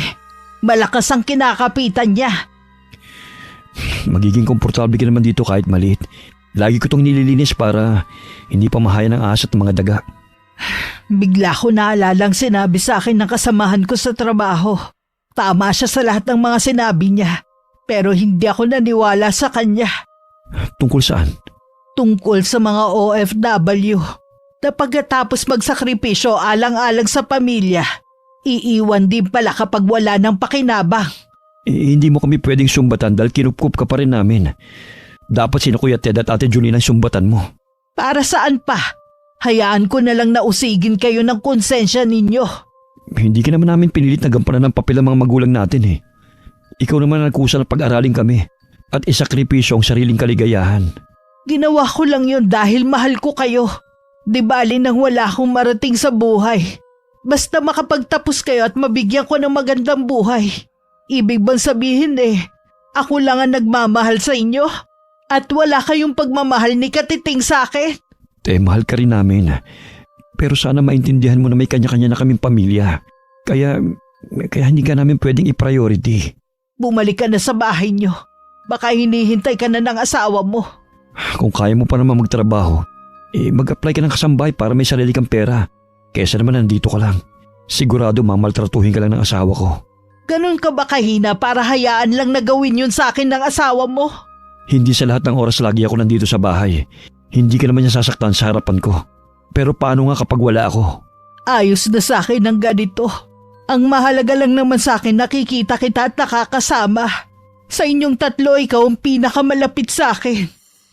Malakas ang kinakapitan niya. Magiging komportable ka naman dito kahit maliit. Lagi ko itong nililinis para hindi pa mahaya ng ahas at mga daga. Bigla ko naalalang sinabi sa akin ng kasamahan ko sa trabaho. Tama siya sa lahat ng mga sinabi niya. Pero hindi ako naniwala sa kanya. Tungkol saan? Tungkol sa mga OFW. Na pagkatapos magsakripisyo alang-alang sa pamilya, iiwan din pala kapag wala ng pakinabang. Hindi mo kami pwedeng sumbatan dahil kinupkup ka pa rin namin. Dapat sina Kuya Ted at Ate Jolina ang sumbatan mo. Para saan pa? Hayaan ko na lang na usigin kayo ng konsensya ninyo. Hindi ka naman namin pinilit na gampanan ng papel ang mga magulang natin Ikaw naman ang nagkusa na pag-aralin kami at isakripisyo ang sariling kaligayahan. Ginawa ko lang yun dahil mahal ko kayo. Di bali nang wala akong marating sa buhay. Basta makapagtapos kayo at mabigyan ko ng magandang buhay. Ibig bang sabihin ako lang ang nagmamahal sa inyo? At wala kayong pagmamahal ni Katiting sa akin? Mahal ka rin namin. Pero sana maintindihan mo na may kanya-kanya na kaming pamilya. Kaya hindi ka namin pwedeng i-priority. Bumalik ka na sa bahay niyo. Baka hinihintay ka na ng asawa mo. Kung kaya mo pa naman magtrabaho, mag-apply ka ng kasambay para may sarili kang pera. Kesa naman nandito ka lang. Sigurado mamaltratuhin ka lang ng asawa ko. Ganun ka ba kahina para hayaan lang na gawin yun sa akin ng asawa mo? Hindi sa lahat ng oras lagi ako nandito sa bahay. Hindi ka naman niya sasaktan sa harapan ko. Pero paano nga kapag wala ako? Ayos na sa akin ng ganito. Ang mahalaga lang naman sa akin nakikita kita at nakakasama. Sa inyong tatlo, ikaw ang pinakamalapit sa akin.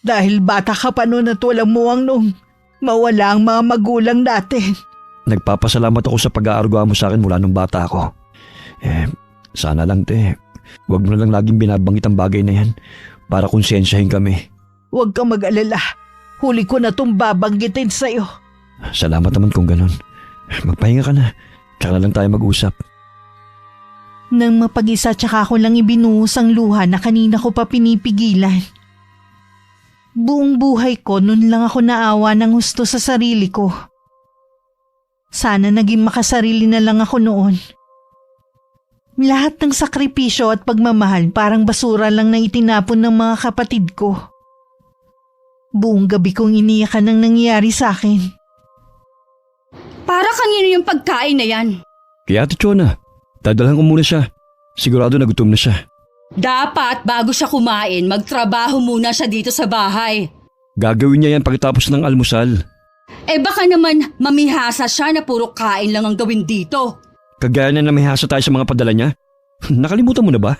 Dahil bata ka pa noon at walang muwang nung mawala ang mga magulang natin. Nagpapasalamat ako sa pag-aarugwa mo sa akin mula nung bata ako. Sana lang huwag mo na lang laging binabanggit ang bagay na yan para konsensyahin kami. Huwag kang mag-alala. Huli ko na itong babanggitin sa'yo. Salamat naman kung ganun. Magpahinga ka na. Tsaka na lang tayo mag-usap. Nang mapag-isa tsaka ko lang ibinuhos ang luha na kanina ko pa pinipigilan. Buong buhay ko nun lang ako naawa ng husto sa sarili ko. Sana naging makasarili na lang ako noon. Lahat ng sakripisyo at pagmamahal parang basura lang na itinapon ng mga kapatid ko. Buong gabi kong iniyakan ang nangyari sa akin. Para kanino yung pagkain na yan? Kaya Ate Chona, dadalhan ko muna siya. Sigurado na gutom na siya. Dapat bago siya kumain, magtrabaho muna siya dito sa bahay. Gagawin niya yan pagkatapos ng almusal. Baka naman mamihasa siya na puro kain lang ang gawin dito. Kagaya na namihasa tayo sa mga padala niya. Nakalimutan mo na ba?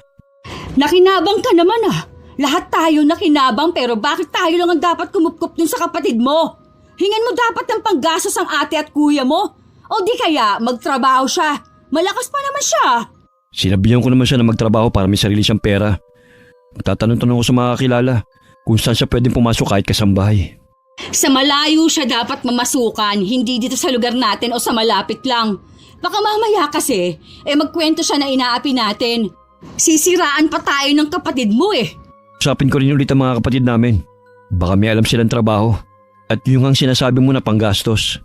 Nakinabang ka naman ah. Lahat tayo nakinabang pero bakit tayo lang ang dapat kumupkup dun sa kapatid mo? Hingan mo dapat ng panggastos ang ate at kuya mo. O di kaya magtrabaho siya. Malakas pa naman siya. Sinabihan ko naman siya na magtrabaho para may sarili siyang pera. Magtatanong-tanong ko sa mga kakilala kung saan siya pwedeng pumasok kahit kasambahay. Sa malayo siya dapat mamasukan, hindi dito sa lugar natin o sa malapit lang. Baka mamaya kasi, magkwento siya na inaapi natin. Sisiraan pa tayo ng kapatid mo eh. Usapin ko rin ulit ang mga kapatid namin. Baka may alam silang trabaho. At yung ang sinasabi mo na panggastos.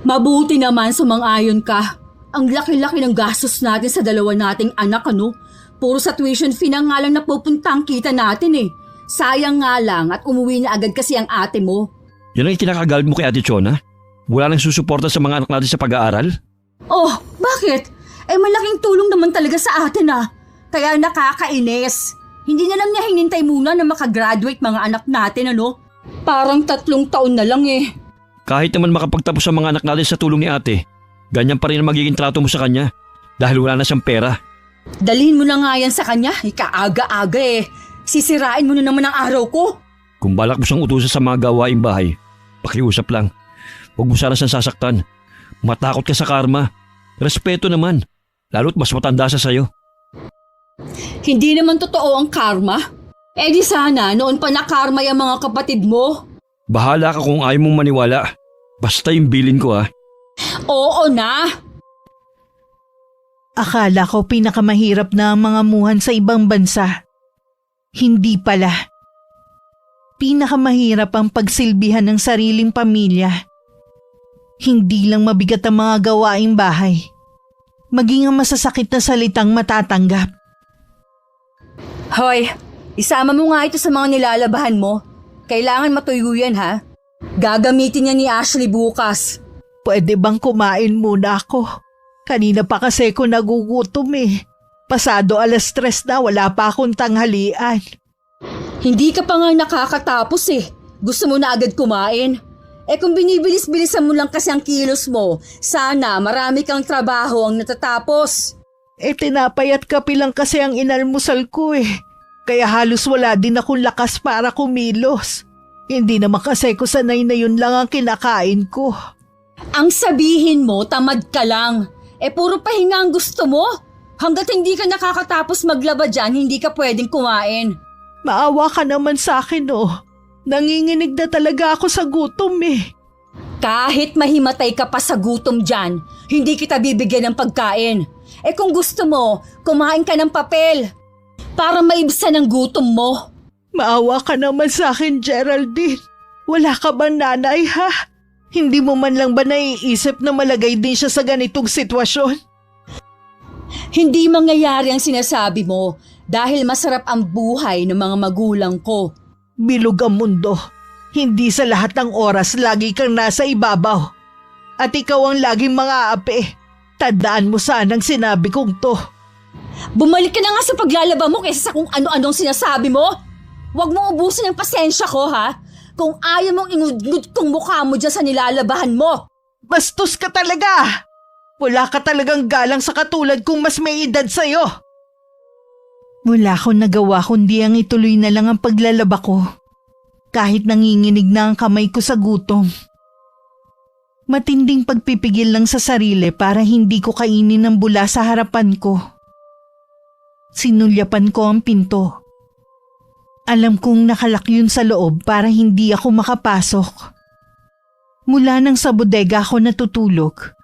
Mabuti naman sumang-ayon ka. Ang laki-laki ng gastos natin sa dalawa nating anak ano. Puro sa tuition fee na nga lang napupunta ang kita natin eh. Sayang nga lang at umuwi na agad kasi ang ate mo. Yan ang ikinakagalit mo kay Ate Chona? Wala nang susuporta sa mga anak natin sa pag-aaral? Oh, bakit? Malaking tulong naman talaga sa atin ah. Kaya nakakainis. Hindi na lang niya hinintay muna na makagraduate mga anak natin ano. Parang 3 taon na lang eh. Kahit naman makapagtapos ang mga anak natin sa tulong ni ate, ganyan pa rin ang magiging trato mo sa kanya dahil wala na siyang pera. Dalhin mo na nga yan sa kanya. Ikaaga-aga eh. Sisirain mo na naman ang araw ko. Kung balak mo siyang utusan sa mga gawaing bahay, pakiusap lang. Huwag mo sana siyang sasaktan. Matakot ka sa karma. Respeto naman. Lalo't mas matanda siya sa'yo. Hindi naman totoo ang karma. Di sana noon pa nakarma yung mga kapatid mo. Bahala ka kung ayaw mong maniwala. Basta yung bilin ko ha. Oo na. Akala ko pinakamahirap na ang mga muhan sa ibang bansa. Hindi pala. Pinakamahirap ang pagsilbihan ng sariling pamilya. Hindi lang mabigat ang mga gawaing bahay. Maging ang masasakit na salitang matatanggap. Hoy, isama mo nga ito sa mga nilalabahan mo. Kailangan matuyo yan ha. Gagamitin niya ni Ashley bukas. Pwede bang kumain muna ako? Kanina pa kasi ko nagugutom eh. Pasado 3:00 na, wala pa akong tanghalian. Hindi ka pa nga nakakatapos eh. Gusto mo na agad kumain. Kung binibilis-bilisan mo lang kasi ang kilos mo, sana marami kang trabaho ang natatapos. Tinapay at kape lang kasi ang inalmusal ko eh. Kaya halos wala din akong lakas para kumilos. Hindi naman kasi ko sanay na yun lang ang kinakain ko. Ang sabihin mo, tamad ka lang. Puro pahinga ang gusto mo. Hanggat hindi ka nakakatapos maglaba dyan, hindi ka pwedeng kumain. Maawa ka naman sa akin oh. Nanginginig na talaga ako sa gutom eh. Kahit mahimatay ka pa sa gutom dyan, hindi kita bibigyan ng pagkain. Kung gusto mo, kumain ka ng papel. Para maibsan ang gutom mo. Maawa ka naman sa akin, Geraldine. Wala ka ba nanay ha? Hindi mo man lang ba naiisip na malagay din siya sa ganitong sitwasyon? Hindi mangyayari ang sinasabi mo dahil masarap ang buhay ng mga magulang ko. Bilog ang mundo. Hindi sa lahat ng oras lagi kang nasa ibabaw. At ikaw ang laging mga ape. Tandaan mo sanang sinabi kong to. Bumalik ka na nga sa paglalaba mo kaysa sa kung ano-anong sinasabi mo. Huwag mo ubusin ang pasensya ko ha. Kung ayaw mong ingudngud kong mukha mo dyan sa nilalabahan mo. Bastos ka talaga! Wala ka talagang galang sa katulad kong mas may edad sa'yo. Wala akong nagawa kundi ang ituloy na lang ang paglalaba ko. Kahit nanginginig na ang kamay ko sa gutom. Matinding pagpipigil lang sa sarili para hindi ko kainin ang bula sa harapan ko. Sinulyapan ko ang pinto. Alam kong nakalak yun sa loob para hindi ako makapasok. Mula nang sa bodega ako natutulog.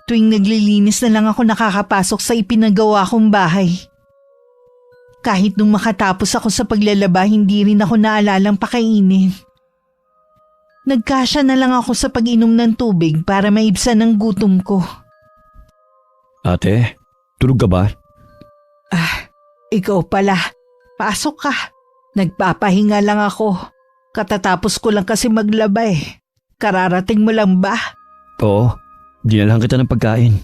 Tuwing naglilinis na lang ako nakakapasok sa ipinagawa kong bahay. Kahit nung makatapos ako sa paglalaba, hindi rin ako naalalang pakainin. Nagkasya na lang ako sa pag-inom ng tubig para maibsan ang gutom ko. Ate, tulog ka ba? Ikaw pala. Pasok ka. Nagpapahinga lang ako. Katatapos ko lang kasi maglaba eh. Kararating mo lang ba? Oo, dinalhan kita ng pagkain.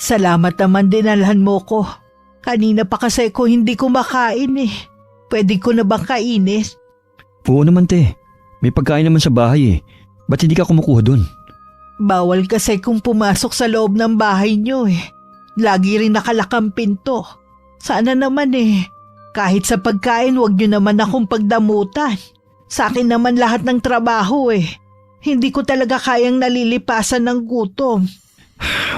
Salamat naman dinalhan mo ko. Kanina pa kasi ko hindi ko makain eh. Pwede ko na bang kainin? Oo naman te, may pagkain naman sa bahay eh. Ba't hindi ka kumukuha dun? Bawal kasi kung pumasok sa loob ng bahay niyo eh. Lagi rin nakalakang pinto. Sana naman eh. Kahit sa pagkain, wag niyo naman akong pagdamutan. Sa akin naman lahat ng trabaho eh. Hindi ko talaga kayang nalilipasan ng gutom.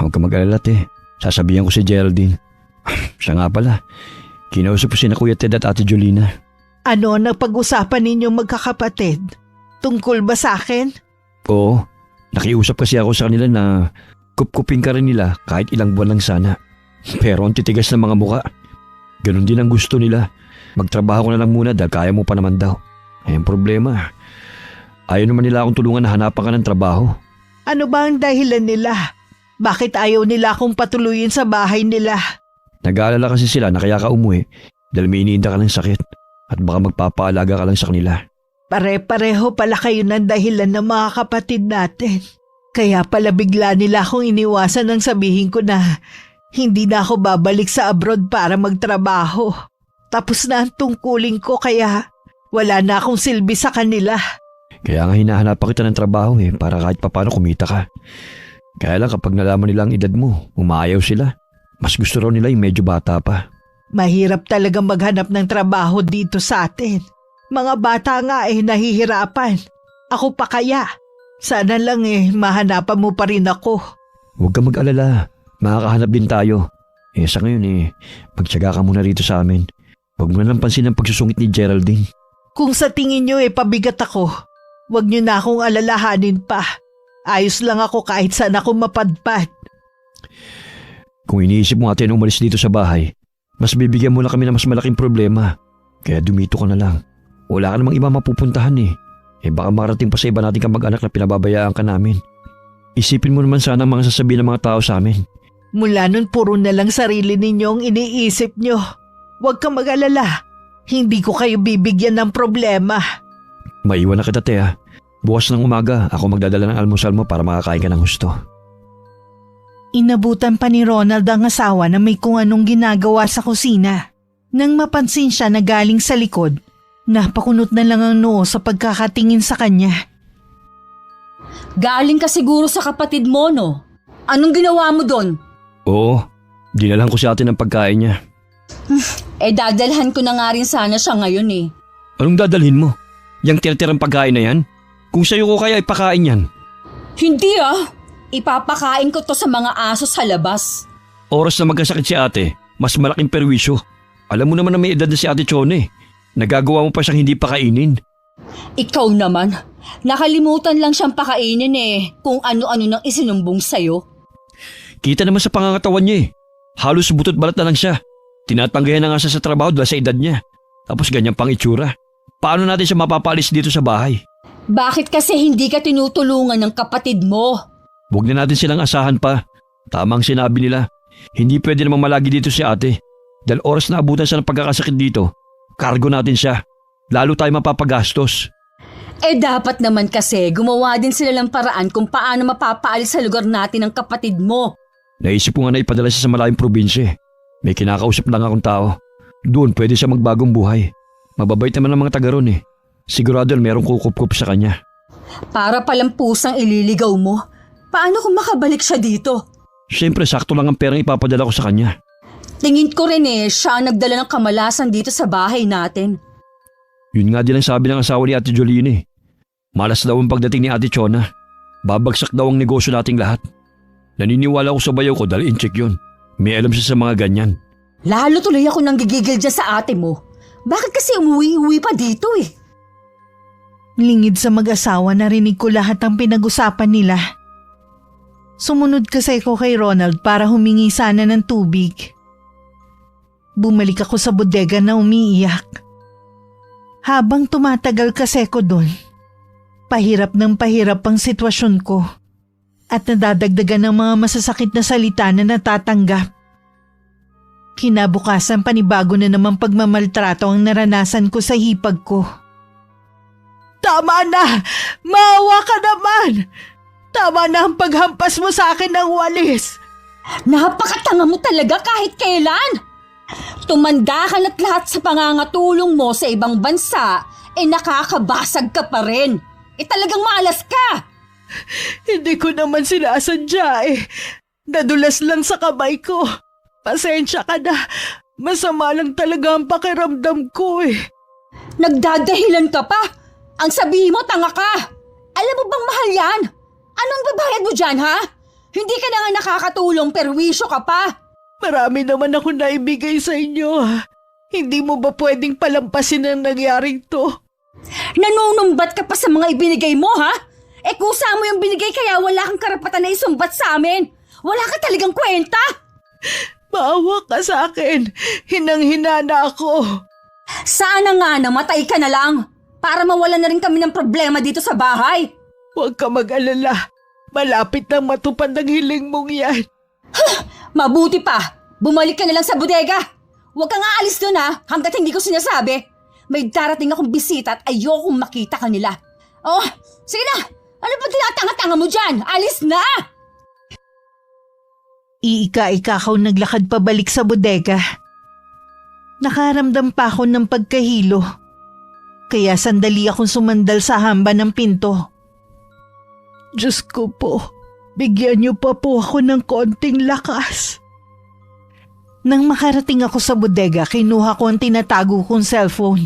Huwag ka mag-alala te, sasabihan ko si Geraldine. Siya nga pala, kinausap ko si na Kuya Ted at Ate Jolina. Ano ang napag-usapan ninyong magkakapatid? Tungkol ba sa akin? Oo, nakiusap kasi ako sa kanila na kupkupin ka rin nila kahit ilang buwan lang sana. Pero ang titigas ng mga muka. Ganon din ang gusto nila. Magtrabaho ko na lang muna dahil kaya mo pa naman daw. Ay ang problema, ayaw naman nila akong tulungan na hanapan ka ng trabaho. Ano ba ang dahilan nila? Bakit ayaw nila akong patuluyin sa bahay nila? Nag-aalala kasi sila na kaya ka umuwi dahil may iniinda ka ng sakit at baka magpapaalaga ka lang sa kanila. Pare-pareho pala kayo ng dahilan ng mga kapatid natin. Kaya pala bigla nila akong iniwasan nang sabihin ko na hindi na ako babalik sa abroad para magtrabaho. Tapos na ang tungkulin ko kaya wala na akong silbi sa kanila. Kaya nga hinahanap pa kita ng trabaho para kahit papano kumita ka. Kaya lang kapag nalaman nila ang edad mo, umayaw sila. Mas gusto raw nila yung medyo bata pa. Mahirap talaga maghanap ng trabaho dito sa atin. Mga bata nga nahihirapan. Ako pa kaya. Sana lang mahanapan mo pa rin ako. Huwag ka mag-alala. Makakahanap din tayo. Sa ngayon magtiyaga ka muna rito sa amin. Huwag mo na lang pansin ang pagsusungit ni Geraldine. Kung sa tingin nyo pabigat ako, huwag nyo na akong alalahanin pa. Ayos lang ako kahit saan ako mapadpad. Kung iniisip mo ate na umalis dito sa bahay, mas bibigyan mo na kami ng mas malaking problema. Kaya dumito ka na lang. Wala ka namang iba mapupuntahan baka makarating pa sa iba nating kamag-anak na pinababayaan ka namin. Isipin mo naman sana ang mga sasabihin ng mga tao sa amin. Mula nun puro na lang sarili ninyong iniisip nyo. Huwag kang mag-alala. Hindi ko kayo bibigyan ng problema. Maiwan na kita te ha. Bukas ng umaga, ako magdadala ng almusal mo para makakain ka ng gusto. Inabutan pa ni Ronald ang asawa na may kung anong ginagawa sa kusina. Nang mapansin siya na galing sa likod, napakunot na lang ang noo sa pagkakatingin sa kanya. Galing ka siguro sa kapatid mo, no? Anong ginawa mo doon? Oo, dinalhan ko si ate ng pagkain niya. Dadalhan ko na nga rin sana siya ngayon Anong dadalhin mo? Yang tira-tirang pagkain na yan? Kung sa'yo ko kaya ipakain yan. Hindi Ipapakain ko to sa mga aso sa labas. Oras na magkasakit si ate, mas malaking perwisyo. Alam mo naman na may edad na si ate Chone. Nagagawa mo pa siyang hindi pakainin. Ikaw naman, nakalimutan lang siyang pakainin kung ano-ano nang isinumbong sa'yo. Kita naman sa pangangatawan niya Halos butot balat na lang siya. Tinatanggayan na nga siya sa trabaho dahil sa edad niya. Tapos ganyan pang itsura. Paano natin siya mapapalis dito sa bahay? Bakit kasi hindi ka tinutulungan ng kapatid mo? Huwag na natin silang asahan pa. Tamang sinabi nila. Hindi pwede namang malagi dito si ate. Dahil oras na abutan siya ng pagkakasakit dito, kargo natin siya. Lalo tayo mapapagastos. Dapat naman kasi gumawa din sila ng paraan kung paano mapapaalis sa lugar natin ang kapatid mo. Naisip ko nga na ipadala siya sa malayong probinsya. May kinakausap lang akong tao. Doon pwede siya magbagong buhay. Mababait naman ang mga taga ron Sigurado merong kukup-kup sa kanya. Para palang pusang ililigaw mo. Paano kung makabalik siya dito? Siyempre sakto lang ang perang ipapadala ko sa kanya. Tingin ko rin siya ang nagdala ng kamalasan dito sa bahay natin. Yun nga din ang sabi ng asawa ni Ate Jolene. Malas daw ang pagdating ni Ate Chona. Babagsak daw ang negosyo nating lahat. Naniniwala ko sa bayaw ko dahil in-check yun. May alam siya sa mga ganyan. Lalo tuloy ako nang gigigil dyan sa ate mo. Bakit kasi umuwi-uwi pa dito eh? Lingid sa mag-asawa, narinig ko lahat ng pinag-usapan nila. Sumunod kasi ako kay Ronald para humingi sana ng tubig. Bumalik ako sa bodega na umiiyak. Habang tumatagal kasi ko doon, pahirap ng pahirap ang sitwasyon ko at nadadagdagan ng mga masasakit na salita na natatanggap. Kinabukasan panibago na namang pagmamaltrato ang naranasan ko sa hipag ko. Tama na! Maawa ka naman! Tama na ang paghampas mo sa akin ng walis! Napakatanga mo talaga kahit kailan! Tumanda ka na't lahat sa pangangatulong mo sa ibang bansa, nakakabasag ka pa rin. Talagang malas ka! Hindi ko naman sinasadya Nadulas lang sa kamay ko. Pasensya ka na. Masama lang talaga ang pakiramdam ko Nagdadahilan ka pa? Ang sabihin mo, tanga ka! Alam mo bang mahal yan? Anong babayad mo dyan, ha? Hindi ka na nga nakakatulong, perwisyo ka pa. Marami naman ako naibigay sa inyo. Hindi mo ba pwedeng palampasin ang nangyaring to? Nanunumbat ka pa sa mga ibinigay mo, ha? Kusa mo yung binigay kaya wala kang karapatan na isumbat sa amin. Wala ka talagang kwenta. Maawa ka sa akin. Hinang-hina na ako. Sana nga namatay ka na lang para mawala na rin kami ng problema dito sa bahay. Huwag ka mag-alala. Malapit nang matupad ang hiling mong yan. Mabuti pa. Bumalik ka na lang sa bodega. Huwag kang aalis doon hanggat hindi ko sinasabi. May darating akong bisita at ayokong makita kanila. Oh, sige na. Ano ba tinatanga-tanga mo dyan? Alis na! Iika-ika ako naglakad pabalik sa bodega. Nakaramdam pa ako ng pagkahilo. Kaya sandali akong sumandal sa hamba ng pinto. Diyos ko po, bigyan niyo pa po ako ng konting lakas. Nang makarating ako sa bodega, kinuha ko ang tinatago kong cellphone.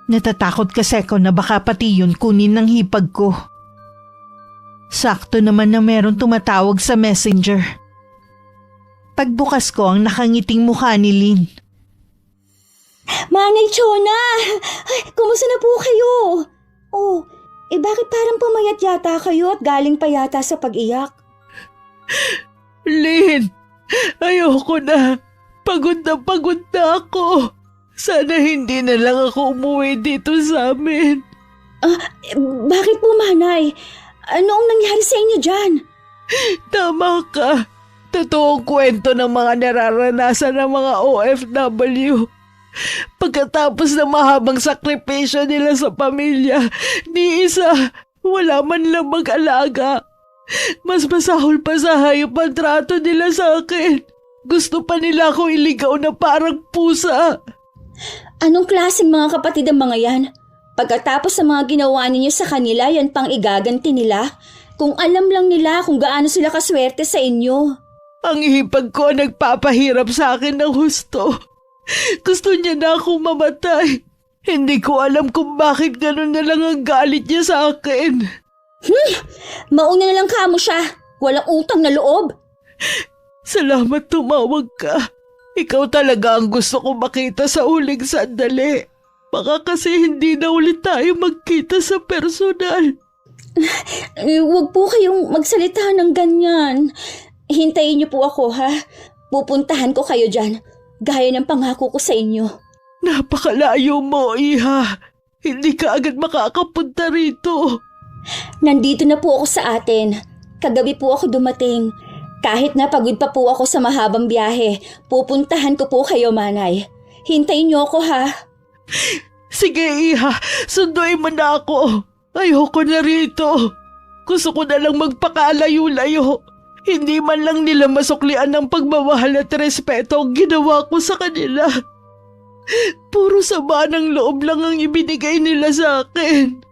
Natatakot kasi ako na baka pati yun kunin ng hipag ko. Sakto naman na meron tumatawag sa messenger. Pagbukas ko ang nakangiting mukha ni Lynn. Manay Chona! Ay, kumusta na po kayo? Oh, bakit parang pumayat yata kayo at galing pa yata sa pag-iyak? Lynn, ayoko na. Pagod na ako. Sana hindi na lang ako umuwi dito sa amin. Bakit po, Manay? Ano ang nangyari sa inyo dyan? Tama ka. Totoong kwento ng mga nararanasan ng mga OFW. Pagkatapos ng mahabang sakripisyo nila sa pamilya, ni isa, wala man lang mag-alaga. Mas masahol pa sa hayop ang trato nila sa akin. Gusto pa nila ako iligaw na parang pusa. Anong klaseng mga kapatid ang mga yan? Pagkatapos sa mga ginawa ninyo sa kanila, yan pang igaganti nila? Kung alam lang nila kung gaano sila kaswerte sa inyo. Ang hipag ko nagpapahirap sa akin ng husto. Gusto niya na akong mamatay. Hindi ko alam kung bakit ganun na lang ang galit niya sa akin. Mauna na lang kamo siya. Walang utang na loob. Salamat tumawag ka. Ikaw talaga ang gusto ko makita sa uling sandali. Baka kasi hindi na ulit tayo magkita sa personal. Huwag po kayong magsalita ng ganyan. Hintayin niyo po ako, ha? Pupuntahan ko kayo dyan. Gaya ng pangako ko sa inyo. Napakalayo mo, Iha. Hindi ka agad makakapunta rito. Nandito na po ako sa atin. Kagabi po ako dumating. Kahit na pagod pa po ako sa mahabang biyahe, pupuntahan ko po kayo, Manay. Hintayin niyo ako, ha? Sige, Iha. Sunduin mo na ako. Ayoko na rito. Gusto ko na lang magpakalayo-layo. Hindi man lang nila masuklian ng pagmamahal at respeto ang ginawa ko sa kanila. Puro sama ng loob lang ang ibinigay nila sa akin.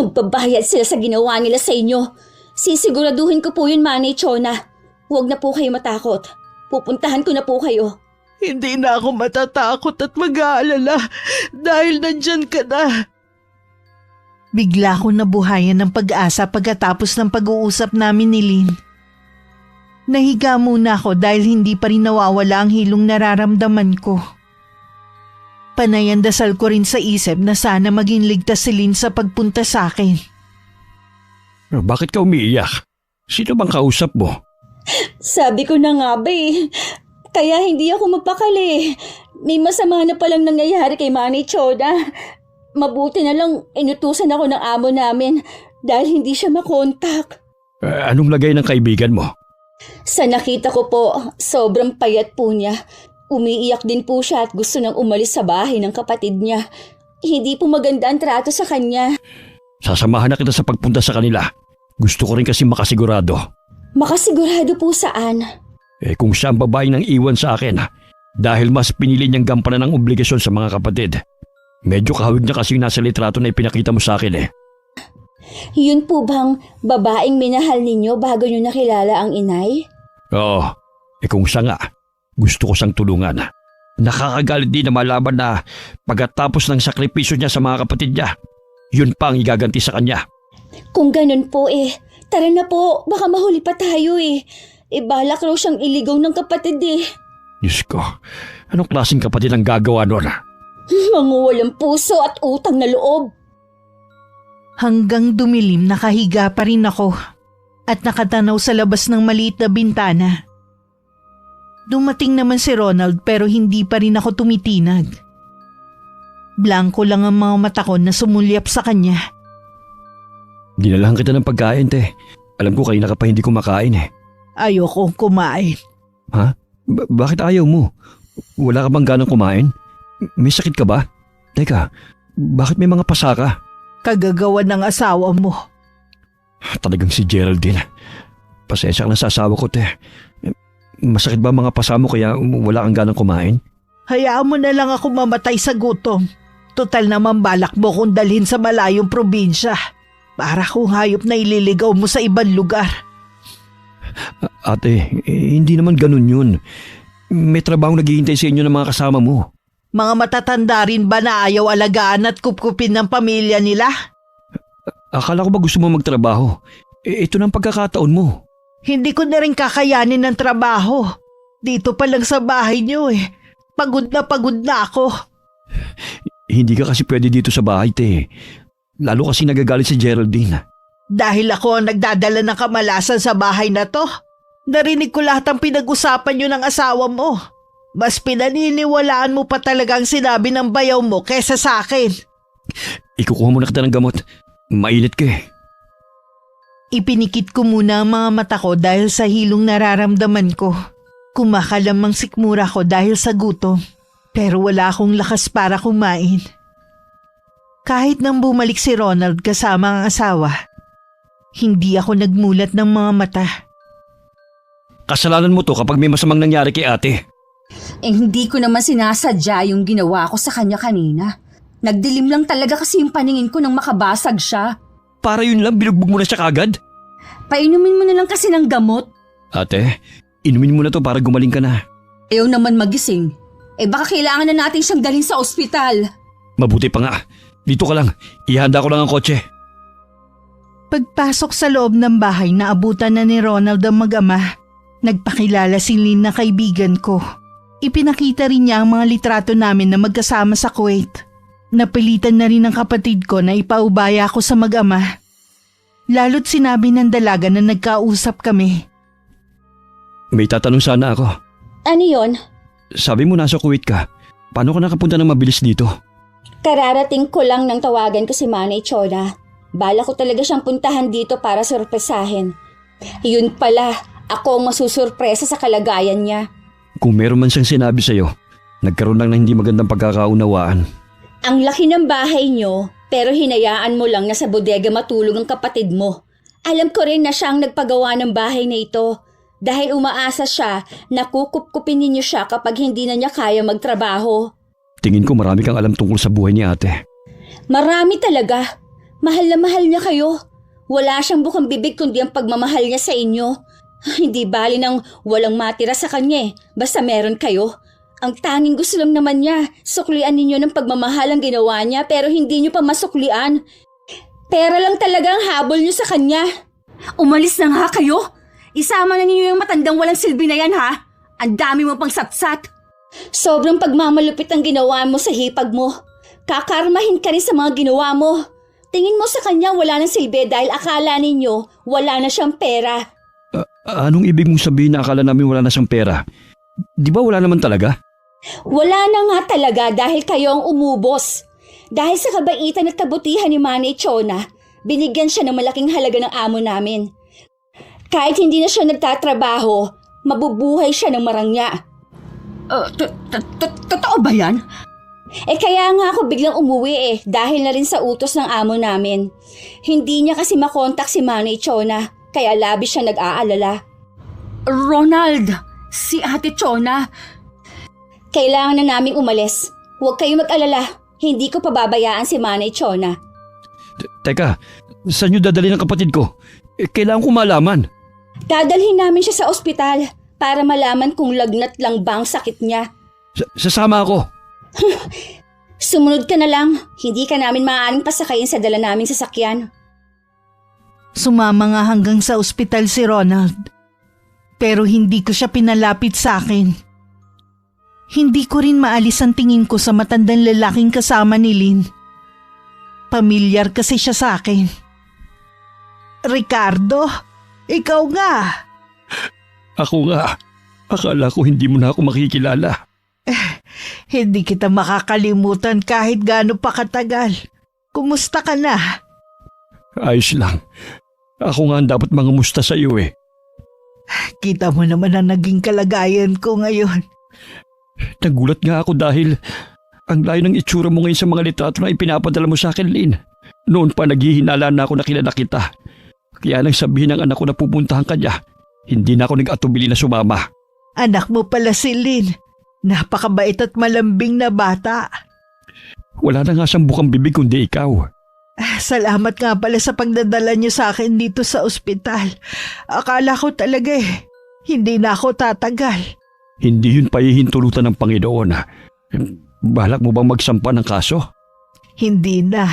Magbabayad sila sa ginawa nila sa inyo. Sisiguraduhin ko po yun, Manay Chona. Huwag na po kayo matakot. Pupuntahan ko na po kayo. Hindi na ako matatakot at mag-aalala dahil nandyan ka na. Bigla ko nabuhayan ng pag-asa pagkatapos ng pag-uusap namin ni Lynn. Nahiga muna ako dahil hindi pa rin nawawala ang hilong nararamdaman ko. Panay ang dasal ko rin sa isip na sana maging ligtas si Lynn sa pagpunta sa akin. Bakit ka umiiyak? Sino bang kausap mo? Sabi ko na nga ba eh. Kaya hindi ako mapakali. May masama na palang nangyayari kay Manny Choda. Mabuti na lang inutusan ako ng amo namin dahil hindi siya makontak. Anong lagay ng kaibigan mo? Sa nakita ko po, sobrang payat po niya. Umiiyak din po siya at gusto nang umalis sa bahay ng kapatid niya. Hindi po maganda ang trato sa kanya. Sasamahan na kita sa pagpunta sa kanila. Gusto ko rin kasi makasigurado. Makasigurado po saan? Kung siya ang babae nang iwan sa akin, dahil mas pinili niyang gampanan ng obligasyon sa mga kapatid. Medyo kahawig niya kasi nasa litrato na ipinakita mo sa akin Yun po bang babaeng minahal ninyo bago niyo nakilala ang inay? Oo, kung siya nga, gusto ko siyang tulungan. Nakakagalit din na malaman na pagkatapos ng sakripisyo niya sa mga kapatid niya, yun pa ang igaganti sa kanya. Kung ganun po tara na po, baka mahuli pa tayo Balak raw siyang iligaw ng kapatid Diyos ko, anong klaseng kapatid ang gagawa nun? Mga walang puso at utang na loob. Hanggang dumilim nakahiga pa rin ako at nakatanaw sa labas ng maliit na bintana. Dumating naman si Ronald pero hindi pa rin ako tumitinag. Blanko lang ang mga mata ko na sumulyap sa kanya. Dinalahan kita ng pagkain, te. Alam ko kanina ka pa hindi kumakain Ayokong kumain. Ha? Bakit ayaw mo? Wala ka bang ganang kumain? May sakit ka ba? Teka, bakit may mga pasa ka? Kagagawa ng asawa mo. Talagang si Geraldine. Pasensya ka na sa asawa ko, te. Masakit ba mga pasa mo kaya wala kang ganang kumain? Hayaan mo na lang ako mamatay sa gutom. Total naman balak mo kong dalhin sa malayong probinsya. Para kung hayop na ililigaw mo sa ibang lugar. Ate, hindi naman ganun yun. May trabaho naghihintay sa inyo ng mga kasama mo. Mga matatanda rin ba na ayaw alagaan at kupkupin ng pamilya nila? Akala ko ba gusto mo magtrabaho? Ito na ang pagkakataon mo. Hindi ko na rin kakayanin ng trabaho. Dito pa lang sa bahay niyo pagod na ako. Hindi ka kasi pwede dito sa bahay, te. Lalo kasi nagagalit si Geraldine. Dahil ako ang nagdadala ng kamalasan sa bahay na to. Narinig ko lahat ang pinag-usapan niyo ng asawa mo. Mas pinaniniwalaan mo pa talagang sinabi ng bayaw mo kesa sa akin. Ikukuha mo na kita ng gamot. Mainit ka Ipinikit ko muna ang mga mata ko dahil sa hilong nararamdaman ko. Kumakalamang sikmura ko dahil sa gutom. Pero wala akong lakas para kumain. Kahit nang bumalik si Ronald kasama ang asawa, hindi ako nagmulat ng mga mata. Kasalanan mo to kapag may masamang nangyari kay ate. Hindi ko naman sinasadya yung ginawa ko sa kanya kanina. Nagdilim lang talaga kasi yung paningin ko nang makabasag siya. Para yun lang, binugbog mo na siya kagad? Painumin mo na lang kasi ng gamot. Ate, inumin mo na to para gumaling ka na. Ayaw naman magising. Baka kailangan na natin siyang dalhin sa ospital. Mabuti pa nga. Dito ka lang. Ihanda ko lang ang kotse. Pagpasok sa loob ng bahay, naabutan na ni Ronald ang mag-ama. Nagpakilala si Lynn na kaibigan ko. Ipinakita rin niya ang mga litrato namin na magkasama sa Kuwait. Napilitan na rin ng kapatid ko na ipaubaya ako sa mag-ama. Lalo't sinabi ng dalaga na nagkausap kami. May tatanong sana ako. Ano yon? Sabi mo nasa Kuwait ka. Paano ka nakapunta ng mabilis dito? Kararating ko lang nang tawagan ko si Manny Choda. Bala ko talaga siyang puntahan dito para sorpresahin. Yun pala, ako ang masusurpresa sa kalagayan niya. Kung meron man siyang sinabi sa'yo, nagkaroon lang ng hindi magandang pagkakaunawaan. Ang laki ng bahay niyo, pero hinayaan mo lang na sa bodega matulog ang kapatid mo. Alam ko rin na siya ang nagpagawa ng bahay na ito. Dahil umaasa siya na kukupkupin ninyo siya kapag hindi na niya kaya magtrabaho. Tingin ko marami kang alam tungkol sa buhay ni ate. Marami talaga. Mahal na mahal niya kayo. Wala siyang bukang bibig kundi ang pagmamahal niya sa inyo. Hindi bali nang walang matira sa kanya basta meron kayo. Ang tanging gusto lang naman niya, suklian ninyo ng pagmamahal ang ginawa niya pero hindi niyo pa masuklian. Pera lang talaga ang habol niyo sa kanya. Umalis na nga kayo! Isama na ninyo yung matandang walang silbi na yan ha! Ang dami mo pang satsat! Sobrang pagmamalupit ang ginawa mo sa hipag mo. Kakarmahin ka rin sa mga ginawa mo. Tingin mo sa kanya wala nang silbi dahil akala ninyo wala na siyang pera. Anong ibig mong sabihin na akala namin wala na siyang pera? Di ba wala naman talaga? Wala na nga talaga dahil kayo ang umubos. Dahil sa kabaitan at kabutihan ni Manay Chona, binigyan siya ng malaking halaga ng amo namin. Kahit hindi na siya nagtatrabaho, mabubuhay siya ng marangya. Totoo ba yan? Kaya nga ako biglang umuwi dahil na rin sa utos ng amo namin. Hindi niya kasi makontak si Manay Chona, kaya labis siya nag-aalala. Ronald, si Ate Chona. Kailangan na naming umalis. Huwag kayong mag-alala. Hindi ko pababayaan si Manay Chona. Teka, saan niyo dadalhin ang kapatid ko? Kailangan ko malaman. Dadalhin namin siya sa ospital para malaman kung lagnat lang ba ang sakit niya. Sasama ako. Sumunod ka na lang. Hindi ka namin maaaring pasakayin sa dala naming sasakyan. Sumama nga hanggang sa ospital si Ronald. Pero hindi ko siya pinalapit sa akin. Hindi ko rin maalis ang tingin ko sa matandang lalaking kasama ni Lynn. Pamilyar kasi siya sa akin. Ricardo, ikaw nga. Ako nga. Akala ko hindi mo na ako makikilala. Hindi kita makakalimutan kahit gaano pa katagal. Kumusta ka na? Ayos lang. Ako nga ang dapat mangamusta sa iyo Kita mo naman ang naging kalagayan ko ngayon. Nagulat nga ako dahil ang layo ng itsura mo ngayon sa mga litrato na ipinapadala mo sa akin, Lynn. Noon pa naghihinala na ako na kilala kita. Kaya nang sabihin ng anak ko na pupuntahan ka niya, hindi na ako nag-atubili na sumama. Anak mo pala si Lynn. Napakabait at malambing na bata. Wala na nga siyang bukang bibig kundi ikaw. Salamat nga pala sa pagdadala niyo sa akin dito sa ospital. Akala ko talaga hindi na ako tatagal. Hindi yun pahihintulutan ng Panginoon. Balak mo bang magsampa ng kaso? Hindi na.